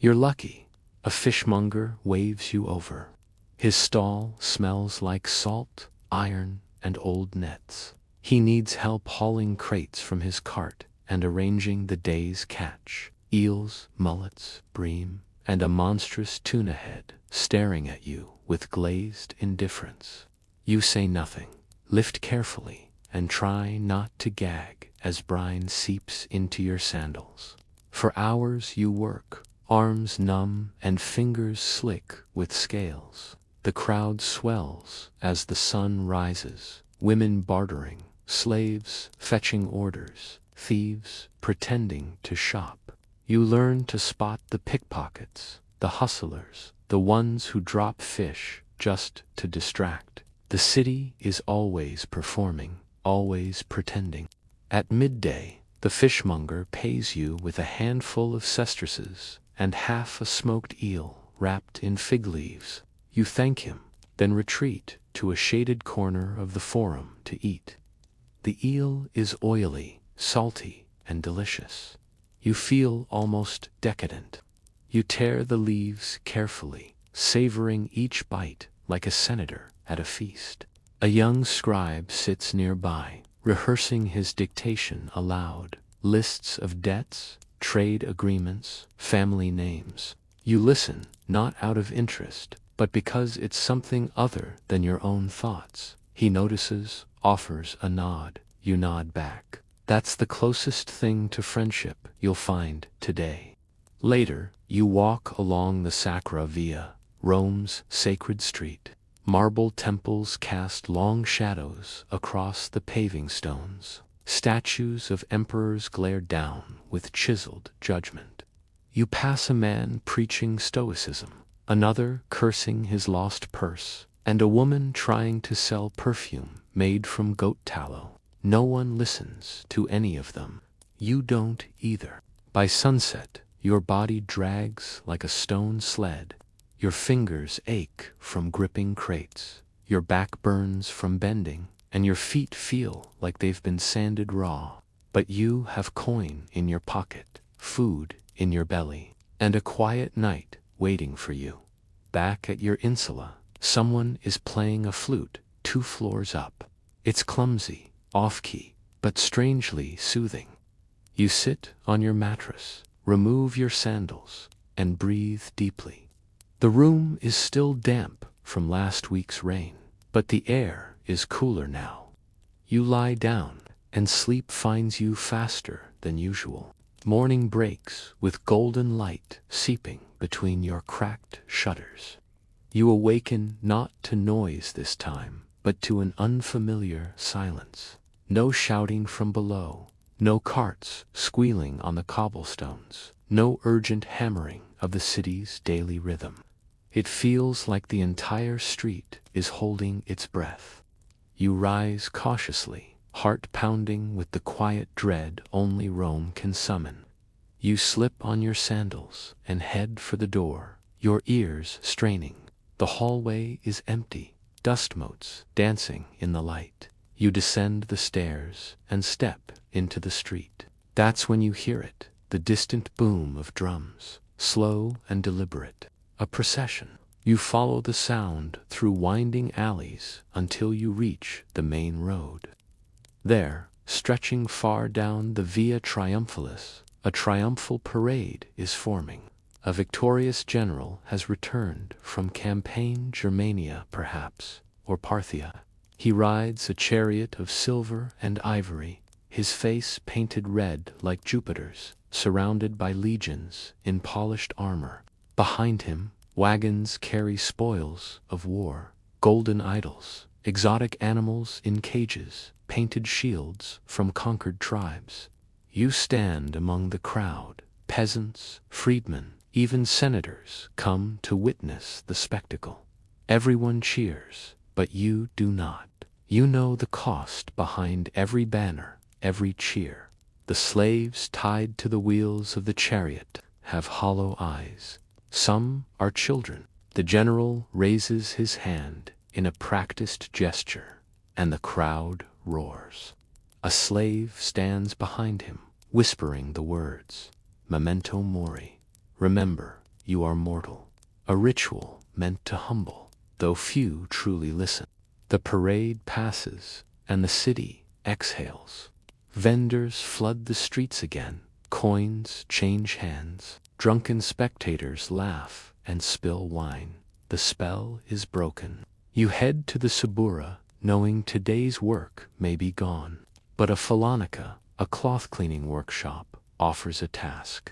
You're lucky. A fishmonger waves you over. His stall smells like salt, iron, and old nets. He needs help hauling crates from his cart and arranging the day's catch. Eels, mullets, bream, and a monstrous tuna head staring at you with glazed indifference. You say nothing, lift carefully, and try not to gag as brine seeps into your sandals. For hours you work, arms numb and fingers slick with scales. The crowd swells as the sun rises, women bartering, slaves fetching orders, thieves pretending to shop. You learn to spot the pickpockets, the hustlers, the ones who drop fish just to distract. The city is always performing, always pretending. At midday, the fishmonger pays you with a handful of sesterces and half a smoked eel wrapped in fig leaves. You thank him, then retreat to a shaded corner of the forum to eat. The eel is oily, salty, and delicious. You feel almost decadent. You tear the leaves carefully, savoring each bite like a senator at a feast. A young scribe sits nearby, rehearsing his dictation aloud. Lists of debts, trade agreements, family names. You listen, not out of interest, but because it's something other than your own thoughts. He notices, offers a nod. You nod back. That's the closest thing to friendship you'll find today. Later, you walk along the Sacra Via, Rome's sacred street. Marble temples cast long shadows across the paving stones. Statues of emperors glare down with chiseled judgment. You pass a man preaching stoicism, another cursing his lost purse, and a woman trying to sell perfume made from goat tallow. No one listens to any of them. You don't either. By sunset, your body drags like a stone sled. Your fingers ache from gripping crates. Your back burns from bending, and your feet feel like they've been sanded raw. But you have coin in your pocket, food in your belly, and a quiet night waiting for you. Back at your insula, someone is playing a flute 2 floors up. It's clumsy, off-key, but strangely soothing. You sit on your mattress, remove your sandals, and breathe deeply. The room is still damp from last week's rain, but the air is cooler now. You lie down, and sleep finds you faster than usual. Morning breaks with golden light seeping between your cracked shutters. You awaken not to noise this time, but to an unfamiliar silence. No shouting from below, no carts squealing on the cobblestones, no urgent hammering of the city's daily rhythm. It feels like the entire street is holding its breath. You rise cautiously, heart pounding with the quiet dread only Rome can summon. You slip on your sandals and head for the door, your ears straining. The hallway is empty, dust motes dancing in the light. You descend the stairs and step into the street. That's when you hear it, the distant boom of drums, slow and deliberate. A procession. You follow the sound through winding alleys until you reach the main road. There, stretching far down the Via Triumphalis, a triumphal parade is forming. A victorious general has returned from campaign Germania perhaps, or Parthia. He rides a chariot of silver and ivory, his face painted red like Jupiter's, surrounded by legions in polished armor. Behind him, wagons carry spoils of war, golden idols, exotic animals in cages, painted shields from conquered tribes. You stand among the crowd. Peasants, freedmen, even senators come to witness the spectacle. Everyone cheers, but you do not. You know the cost behind every banner, every cheer. The slaves tied to the wheels of the chariot have hollow eyes. Some are children. The general raises his hand in a practiced gesture, and the crowd roars. A slave stands behind him, whispering the words, "Memento mori." Remember, you are mortal. A ritual meant to humble, though few truly listen. The parade passes, and the city exhales. Vendors flood the streets again, coins change hands, drunken spectators laugh and spill wine. The spell is broken. You head to the Subura, knowing today's work may be gone. But a Falonica, a cloth-cleaning workshop, offers a task.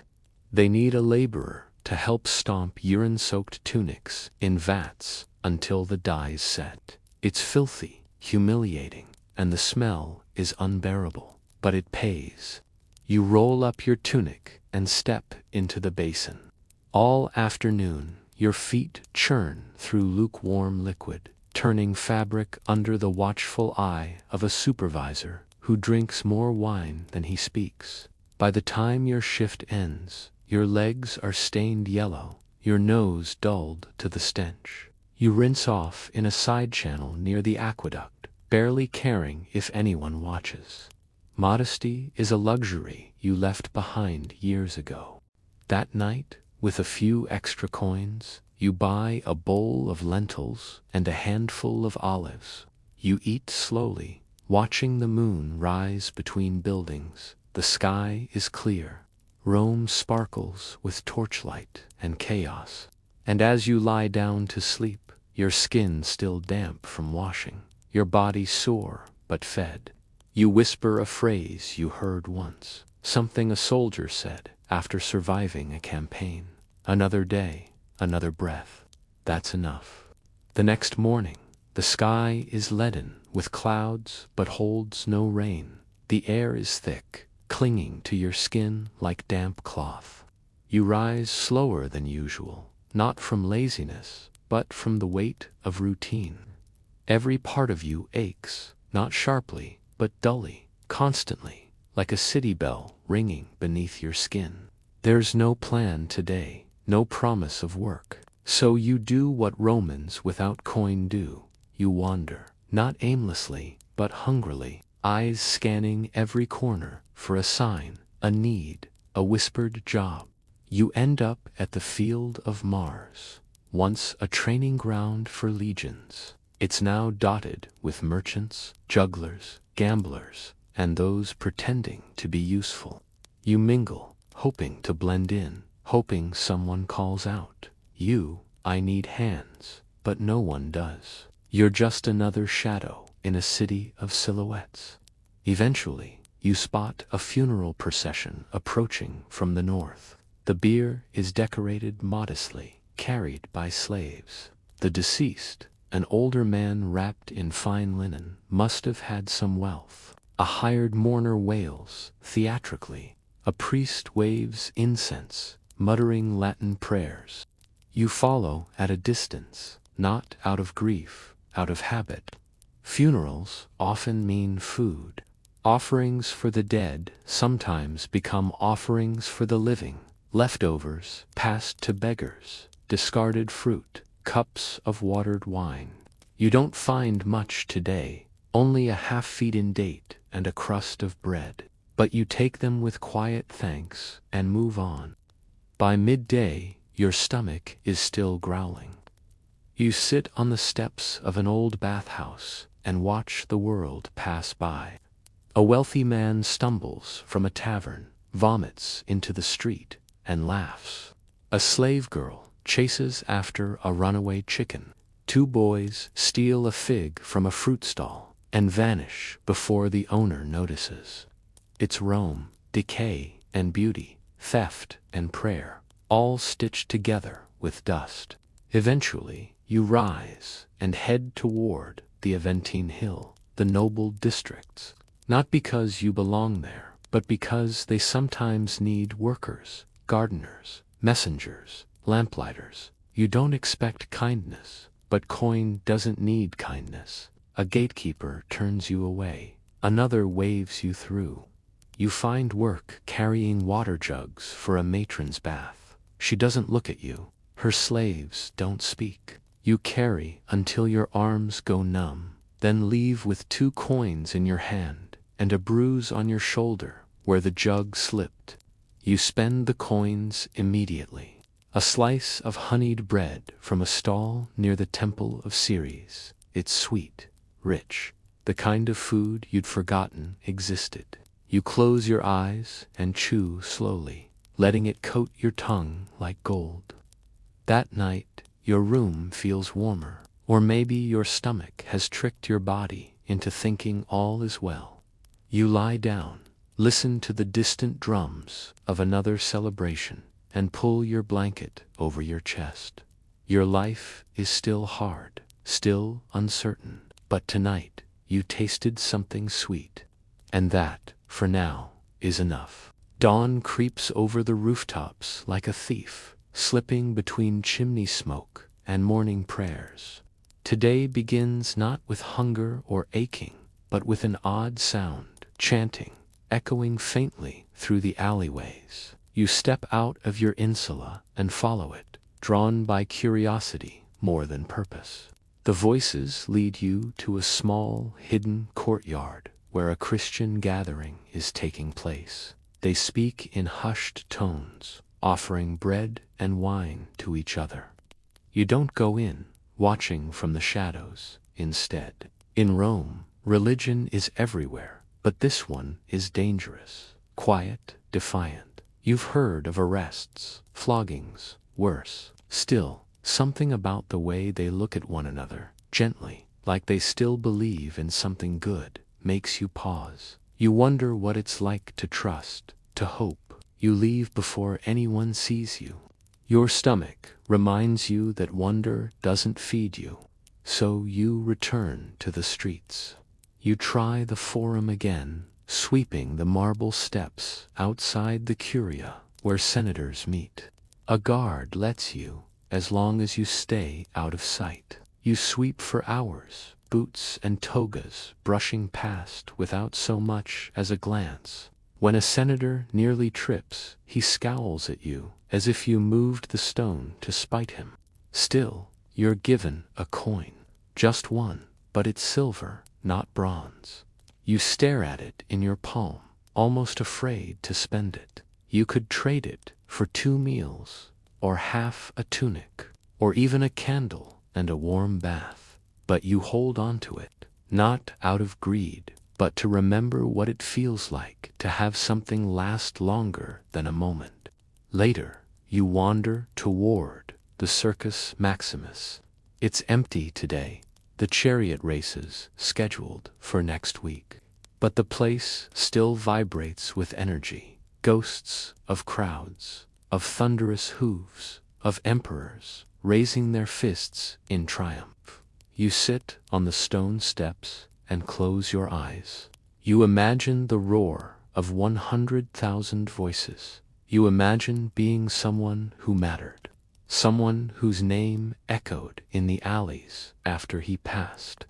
They need a laborer to help stomp urine-soaked tunics in vats until the dyes set. It's filthy, humiliating, and the smell is unbearable, but it pays. You roll up your tunic and step into the basin. All afternoon, your feet churn through lukewarm liquid, turning fabric under the watchful eye of a supervisor who drinks more wine than he speaks. By the time your shift ends, your legs are stained yellow, your nose dulled to the stench. You rinse off in a side channel near the aqueduct, barely caring if anyone watches. Modesty is a luxury you left behind years ago. That night, with a few extra coins, you buy a bowl of lentils and a handful of olives. You eat slowly, watching the moon rise between buildings. The sky is clear. Rome sparkles with torchlight and chaos. And as you lie down to sleep, your skin still damp from washing, your body sore but fed, you whisper a phrase you heard once, something a soldier said after surviving a campaign. Another day, another breath. That's enough. The next morning, the sky is leaden with clouds but holds no rain. The air is thick, clinging to your skin like damp cloth. You rise slower than usual, not from laziness, but from the weight of routine. Every part of you aches, not sharply, but dully, constantly, like a city bell ringing beneath your skin. There's no plan today, no promise of work. So you do what Romans without coin do. You wander, not aimlessly, but hungrily, eyes scanning every corner for a sign, a need, a whispered job. You end up at the Field of Mars, once a training ground for legions. It's now dotted with merchants, jugglers, gamblers, and those pretending to be useful. You mingle, hoping to blend in, hoping someone calls out, I need hands, but no one does. You're just another shadow in a city of silhouettes. Eventually, you spot a funeral procession approaching from the north. The bier is decorated modestly, carried by slaves. The deceased, an older man wrapped in fine linen, must have had some wealth. A hired mourner wails, theatrically. A priest waves incense, muttering Latin prayers. You follow at a distance, not out of grief, out of habit. Funerals often mean food. Offerings for the dead sometimes become offerings for the living. Leftovers passed to beggars, discarded fruit, cups of watered wine. You don't find much today, only a half-eaten date and a crust of bread. But you take them with quiet thanks and move on. By midday, your stomach is still growling. You sit on the steps of an old bathhouse and watch the world pass by. A wealthy man stumbles from a tavern, vomits into the street, and laughs. A slave girl chases after a runaway chicken. Two boys steal a fig from a fruit stall and vanish before the owner notices. It's Rome, decay and beauty, theft and prayer, all stitched together with dust. Eventually, you rise and head toward the Aventine Hill, the noble districts, not because you belong there, but because they sometimes need workers, gardeners, messengers, lamplighters. You don't expect kindness, but coin doesn't need kindness. A gatekeeper turns you away, another waves you through. You find work carrying water jugs for a matron's bath. She doesn't look at you. Her slaves don't speak. You carry until your arms go numb, then leave with 2 coins in your hand and a bruise on your shoulder where the jug slipped. You spend the coins immediately. A slice of honeyed bread from a stall near the temple of Ceres. It's sweet, rich, the kind of food you'd forgotten existed. You close your eyes and chew slowly, letting it coat your tongue like gold. That night, your room feels warmer, or maybe your stomach has tricked your body into thinking all is well. You lie down, listen to the distant drums of another celebration, and pull your blanket over your chest. Your life is still hard, still uncertain, but tonight you tasted something sweet. And that, for now, is enough. Dawn creeps over the rooftops like a thief, slipping between chimney smoke and morning prayers. Today begins not with hunger or aching, but with an odd sound, chanting, echoing faintly through the alleyways. You step out of your insula and follow it, drawn by curiosity more than purpose. The voices lead you to a small, hidden courtyard where a Christian gathering is taking place. They speak in hushed tones, offering bread and wine to each other. You don't go in, watching from the shadows, instead. In Rome, religion is everywhere, but this one is dangerous, quiet, defiant. You've heard of arrests, floggings, worse. Still, something about the way they look at one another, gently, like they still believe in something good, makes you pause. You wonder what it's like to trust, to hope. You leave before anyone sees you. Your stomach reminds you that wonder doesn't feed you, so you return to the streets. You try the Forum again, sweeping the marble steps outside the Curia where senators meet. A guard lets you, as long as you stay out of sight. You sweep for hours, boots and togas brushing past without so much as a glance. When a senator nearly trips, he scowls at you as if you moved the stone to spite him. Still, you're given a coin. Just one, but it's silver, not bronze. You stare at it in your palm, almost afraid to spend it. You could trade it for 2 meals, or half a tunic, or even a candle and a warm bath. But you hold on to it, not out of greed, but to remember what it feels like to have something last longer than a moment. Later, you wander toward the Circus Maximus. It's empty today, the chariot races scheduled for next week. But the place still vibrates with energy, ghosts of crowds, of thunderous hooves, of emperors raising their fists in triumph. You sit on the stone steps and close your eyes. You imagine the roar of 100,000 voices. You imagine being someone who mattered, someone whose name echoed in the alleys after he passed.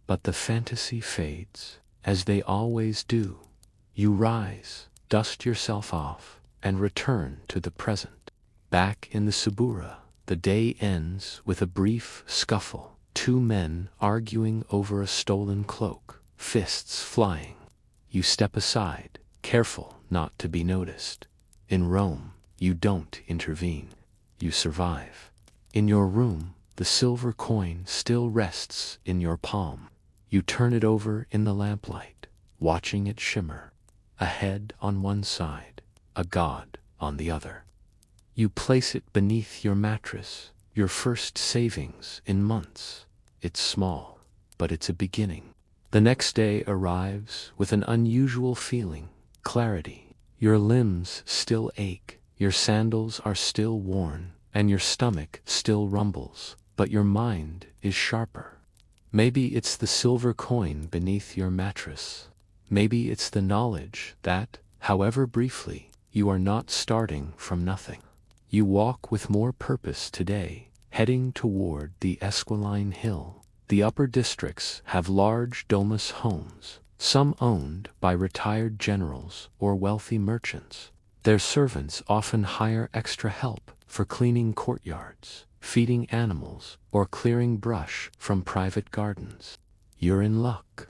But the fantasy fades, as they always do. You rise, dust yourself off, and return to the present. Back in the Subura, the day ends with a brief scuffle. 2 men arguing over a stolen cloak, fists flying. You step aside, careful not to be noticed. In Rome, you don't intervene. You survive. In your room, the silver coin still rests in your palm. You turn it over in the lamplight, watching it shimmer. A head on one side, a god on the other. You place it beneath your mattress, your first savings in months. It's small, but it's a beginning. The next day arrives with an unusual feeling, clarity. Your limbs still ache, your sandals are still worn, and your stomach still rumbles, but your mind is sharper. Maybe it's the silver coin beneath your mattress. Maybe it's the knowledge that, however briefly, you are not starting from nothing. You walk with more purpose today, heading toward the Esquiline Hill. The upper districts have large domus homes, some owned by retired generals or wealthy merchants. Their servants often hire extra help for cleaning courtyards, feeding animals, or clearing brush from private gardens. You're in luck.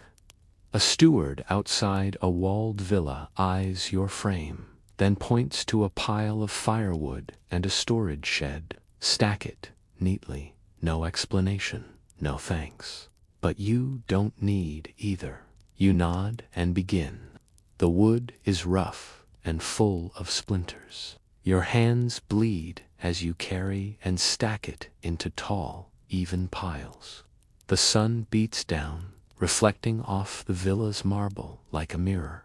A steward outside a walled villa eyes your frame. then points to a pile of firewood and a storage shed. Stack it neatly. No explanation. No thanks. But you don't need either. You nod and begin. The wood is rough and full of splinters. Your hands bleed as you carry and stack it into tall, even piles. The sun beats down, reflecting off the villa's marble like a mirror.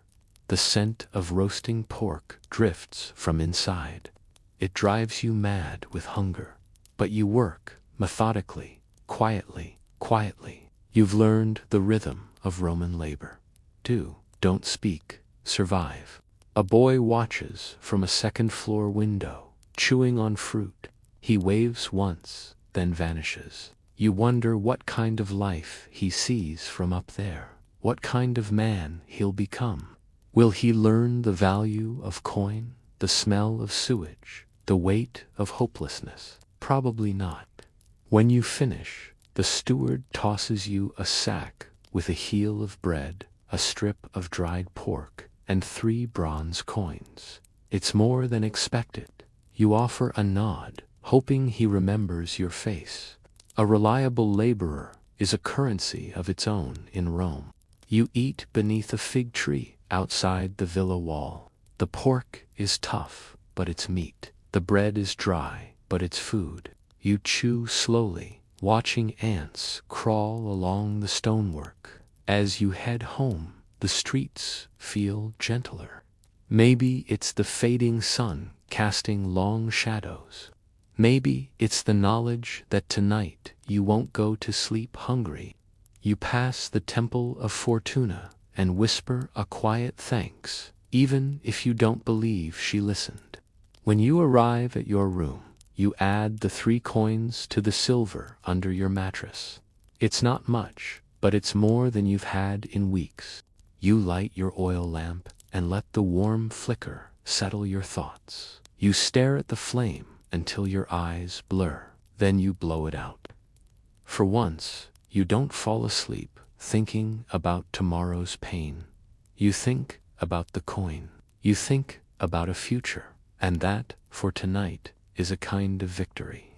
The scent of roasting pork drifts from inside. It drives you mad with hunger. But you work, methodically, quietly. You've learned the rhythm of Roman labor. Do, don't speak, survive. A boy watches from a second-floor window, chewing on fruit. He waves once, then vanishes. You wonder what kind of life he sees from up there, what kind of man he'll become. Will he learn the value of coin, the smell of sewage, the weight of hopelessness? Probably not. When you finish, the steward tosses you a sack with a heel of bread, a strip of dried pork, and 3 bronze coins. It's more than expected. You offer a nod, hoping he remembers your face. A reliable laborer is a currency of its own in Rome. You eat beneath a fig tree outside the villa wall. The pork is tough, but it's meat. The bread is dry, but it's food. You chew slowly, watching ants crawl along the stonework. As you head home, the streets feel gentler. Maybe it's the fading sun casting long shadows. Maybe it's the knowledge that tonight you won't go to sleep hungry. You pass the temple of Fortuna and whisper a quiet thanks, even if you don't believe she listened. When you arrive at your room, you add the 3 coins to the silver under your mattress. It's not much, but it's more than you've had in weeks. You light your oil lamp and let the warm flicker settle your thoughts. You stare at the flame until your eyes blur, then you blow it out. For once, you don't fall asleep thinking about tomorrow's pain. You think about the coin. You think about a future, and that, for tonight, is a kind of victory.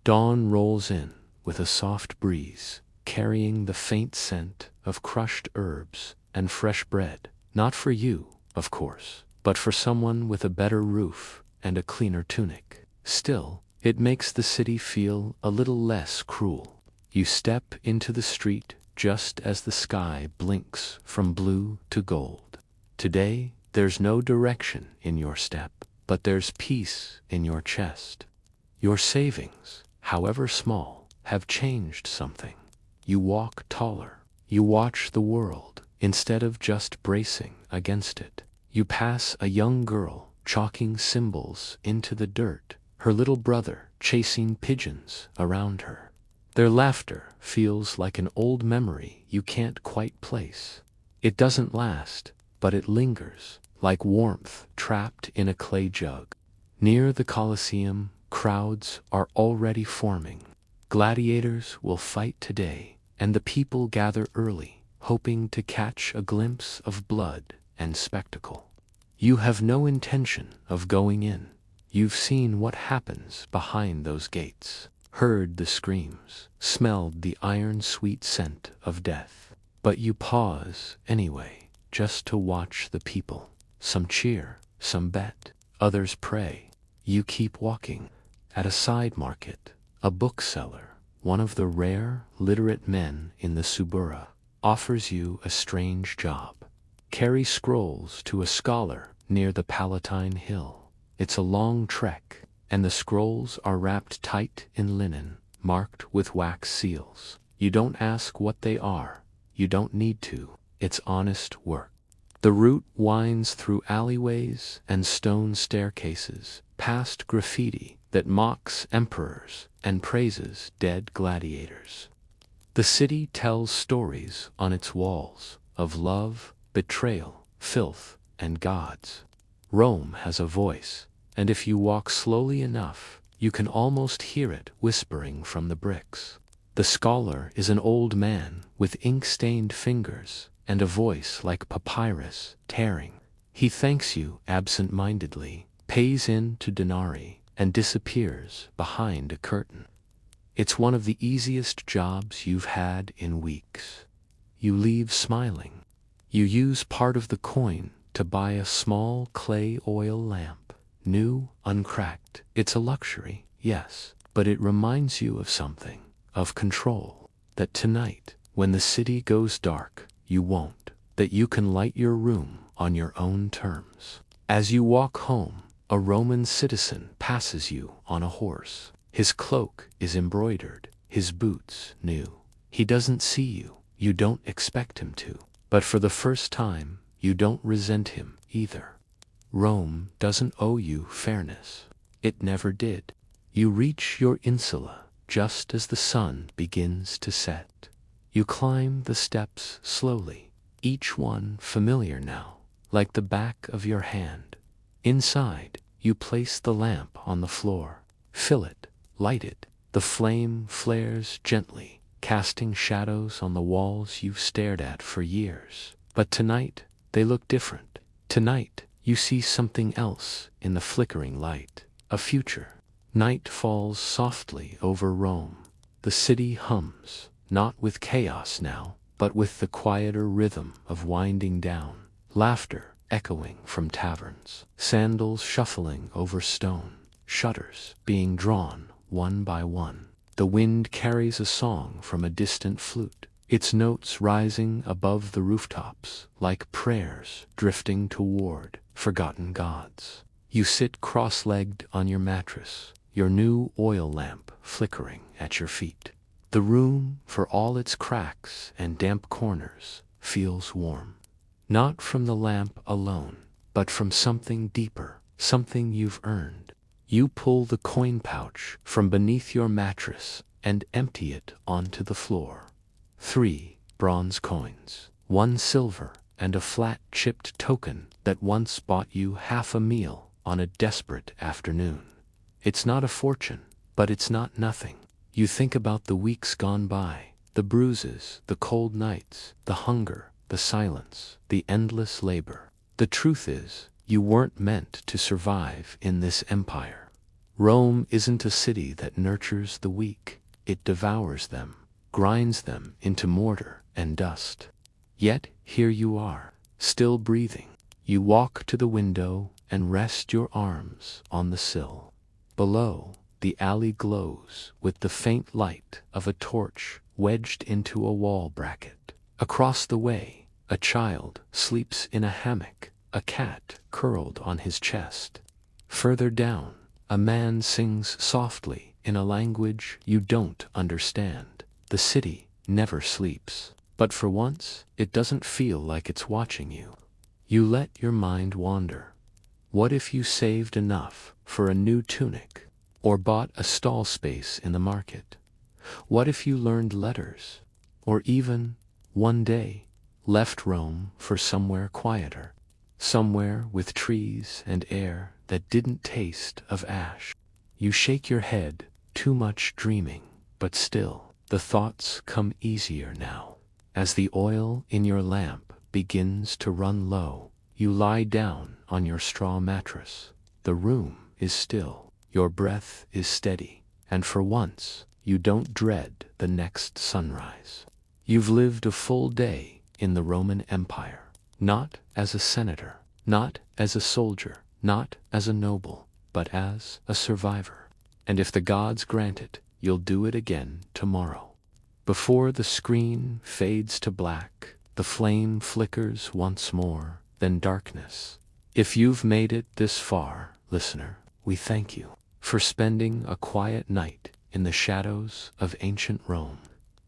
Dawn rolls in with a soft breeze, carrying the faint scent of crushed herbs and fresh bread. Not for you, of course, but for someone with a better roof and a cleaner tunic. Still, it makes the city feel a little less cruel. You step into the street just as the sky blinks from blue to gold. Today, there's no direction in your step, but there's peace in your chest. Your savings, however small, have changed something. You walk taller. You watch the world instead of just bracing against it. You pass a young girl chalking symbols into the dirt, her little brother chasing pigeons around her. Their laughter feels like an old memory you can't quite place. It doesn't last, but it lingers, like warmth trapped in a clay jug. Near the Colosseum, crowds are already forming. Gladiators will fight today, and the people gather early, hoping to catch a glimpse of blood and spectacle. You have no intention of going in. You've seen what happens behind those gates, heard the screams, smelled the iron-sweet scent of death. But you pause anyway, just to watch the people. Some cheer, some bet, others pray. You keep walking. At a side market, a bookseller, one of the rare, literate men in the Subura, offers you a strange job. Carry scrolls to a scholar near the Palatine Hill. It's a long trek, and the scrolls are wrapped tight in linen, marked with wax seals. You don't ask what they are. You don't need to. It's honest work. The route winds through alleyways and stone staircases, past graffiti that mocks emperors and praises dead gladiators. The city tells stories on its walls of love, betrayal, filth, and gods. Rome has a voice, and if you walk slowly enough, you can almost hear it whispering from the bricks. The scholar is an old man with ink-stained fingers and a voice like papyrus tearing. He thanks you absent-mindedly, pays in to denarii, and disappears behind a curtain. It's one of the easiest jobs you've had in weeks. You leave smiling. You use part of the coin to buy a small clay oil lamp, new, uncracked. It's a luxury, yes, but it reminds you of something, of control. That tonight, when the city goes dark, you won't. That you can light your room on your own terms. As you walk home, a Roman citizen passes you on a horse. His cloak is embroidered, his boots new. He doesn't see you, you don't expect him to. But for the first time, you don't resent him either. Rome doesn't owe you fairness. It never did. You reach your insula just as the sun begins to set. You climb the steps slowly, each one familiar now, like the back of your hand. Inside, you place the lamp on the floor, fill it, light it. The flame flares gently, casting shadows on the walls you've stared at for years. But tonight, they look different. Tonight, you see something else in the flickering light, a future. Night falls softly over Rome. The city hums, not with chaos now, but with the quieter rhythm of winding down. Laughter echoing from taverns, sandals shuffling over stone, shutters being drawn one by one. The wind carries a song from a distant flute, its notes rising above the rooftops like prayers drifting toward forgotten gods. You sit cross-legged on your mattress, your new oil lamp flickering at your feet. The room, for all its cracks and damp corners, feels warm. Not from the lamp alone, but from something deeper, something you've earned. You pull the coin pouch from beneath your mattress and empty it onto the floor. 3 bronze coins, 1 silver, and a flat chipped token that once bought you half a meal on a desperate afternoon. It's not a fortune, but it's not nothing. You think about the weeks gone by, the bruises, the cold nights, the hunger, the silence, the endless labor. The truth is, you weren't meant to survive in this empire. Rome isn't a city that nurtures the weak. It devours them, grinds them into mortar and dust. Yet here you are, still breathing. You walk to the window and rest your arms on the sill. Below, the alley glows with the faint light of a torch wedged into a wall bracket. Across the way, a child sleeps in a hammock, a cat curled on his chest. Further down, a man sings softly in a language you don't understand. The city never sleeps, but for once, it doesn't feel like it's watching you. You let your mind wander. What if you saved enough for a new tunic, or bought a stall space in the market? What if you learned letters, or even, one day, left Rome for somewhere quieter, somewhere with trees and air that didn't taste of ash? You shake your head, too much dreaming, but still, the thoughts come easier now. As the oil in your lamp begins to run low, you lie down on your straw mattress. The room is still, your breath is steady, and for once, you don't dread the next sunrise. You've lived a full day in the Roman Empire, not as a senator, not as a soldier, not as a noble, but as a survivor. And if the gods grant it, you'll do it again tomorrow. Before the screen fades to black, the flame flickers once more, then darkness. If you've made it this far, listener, we thank you for spending a quiet night in the shadows of ancient Rome.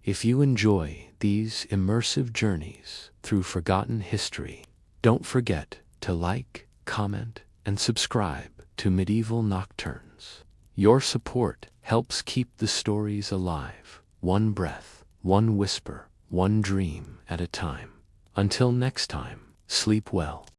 If you enjoy these immersive journeys through forgotten history, don't forget to like, comment, and subscribe to Medieval Nocturnes. Your support helps keep the stories alive, one breath, one whisper, one dream at a time. Until next time, sleep well.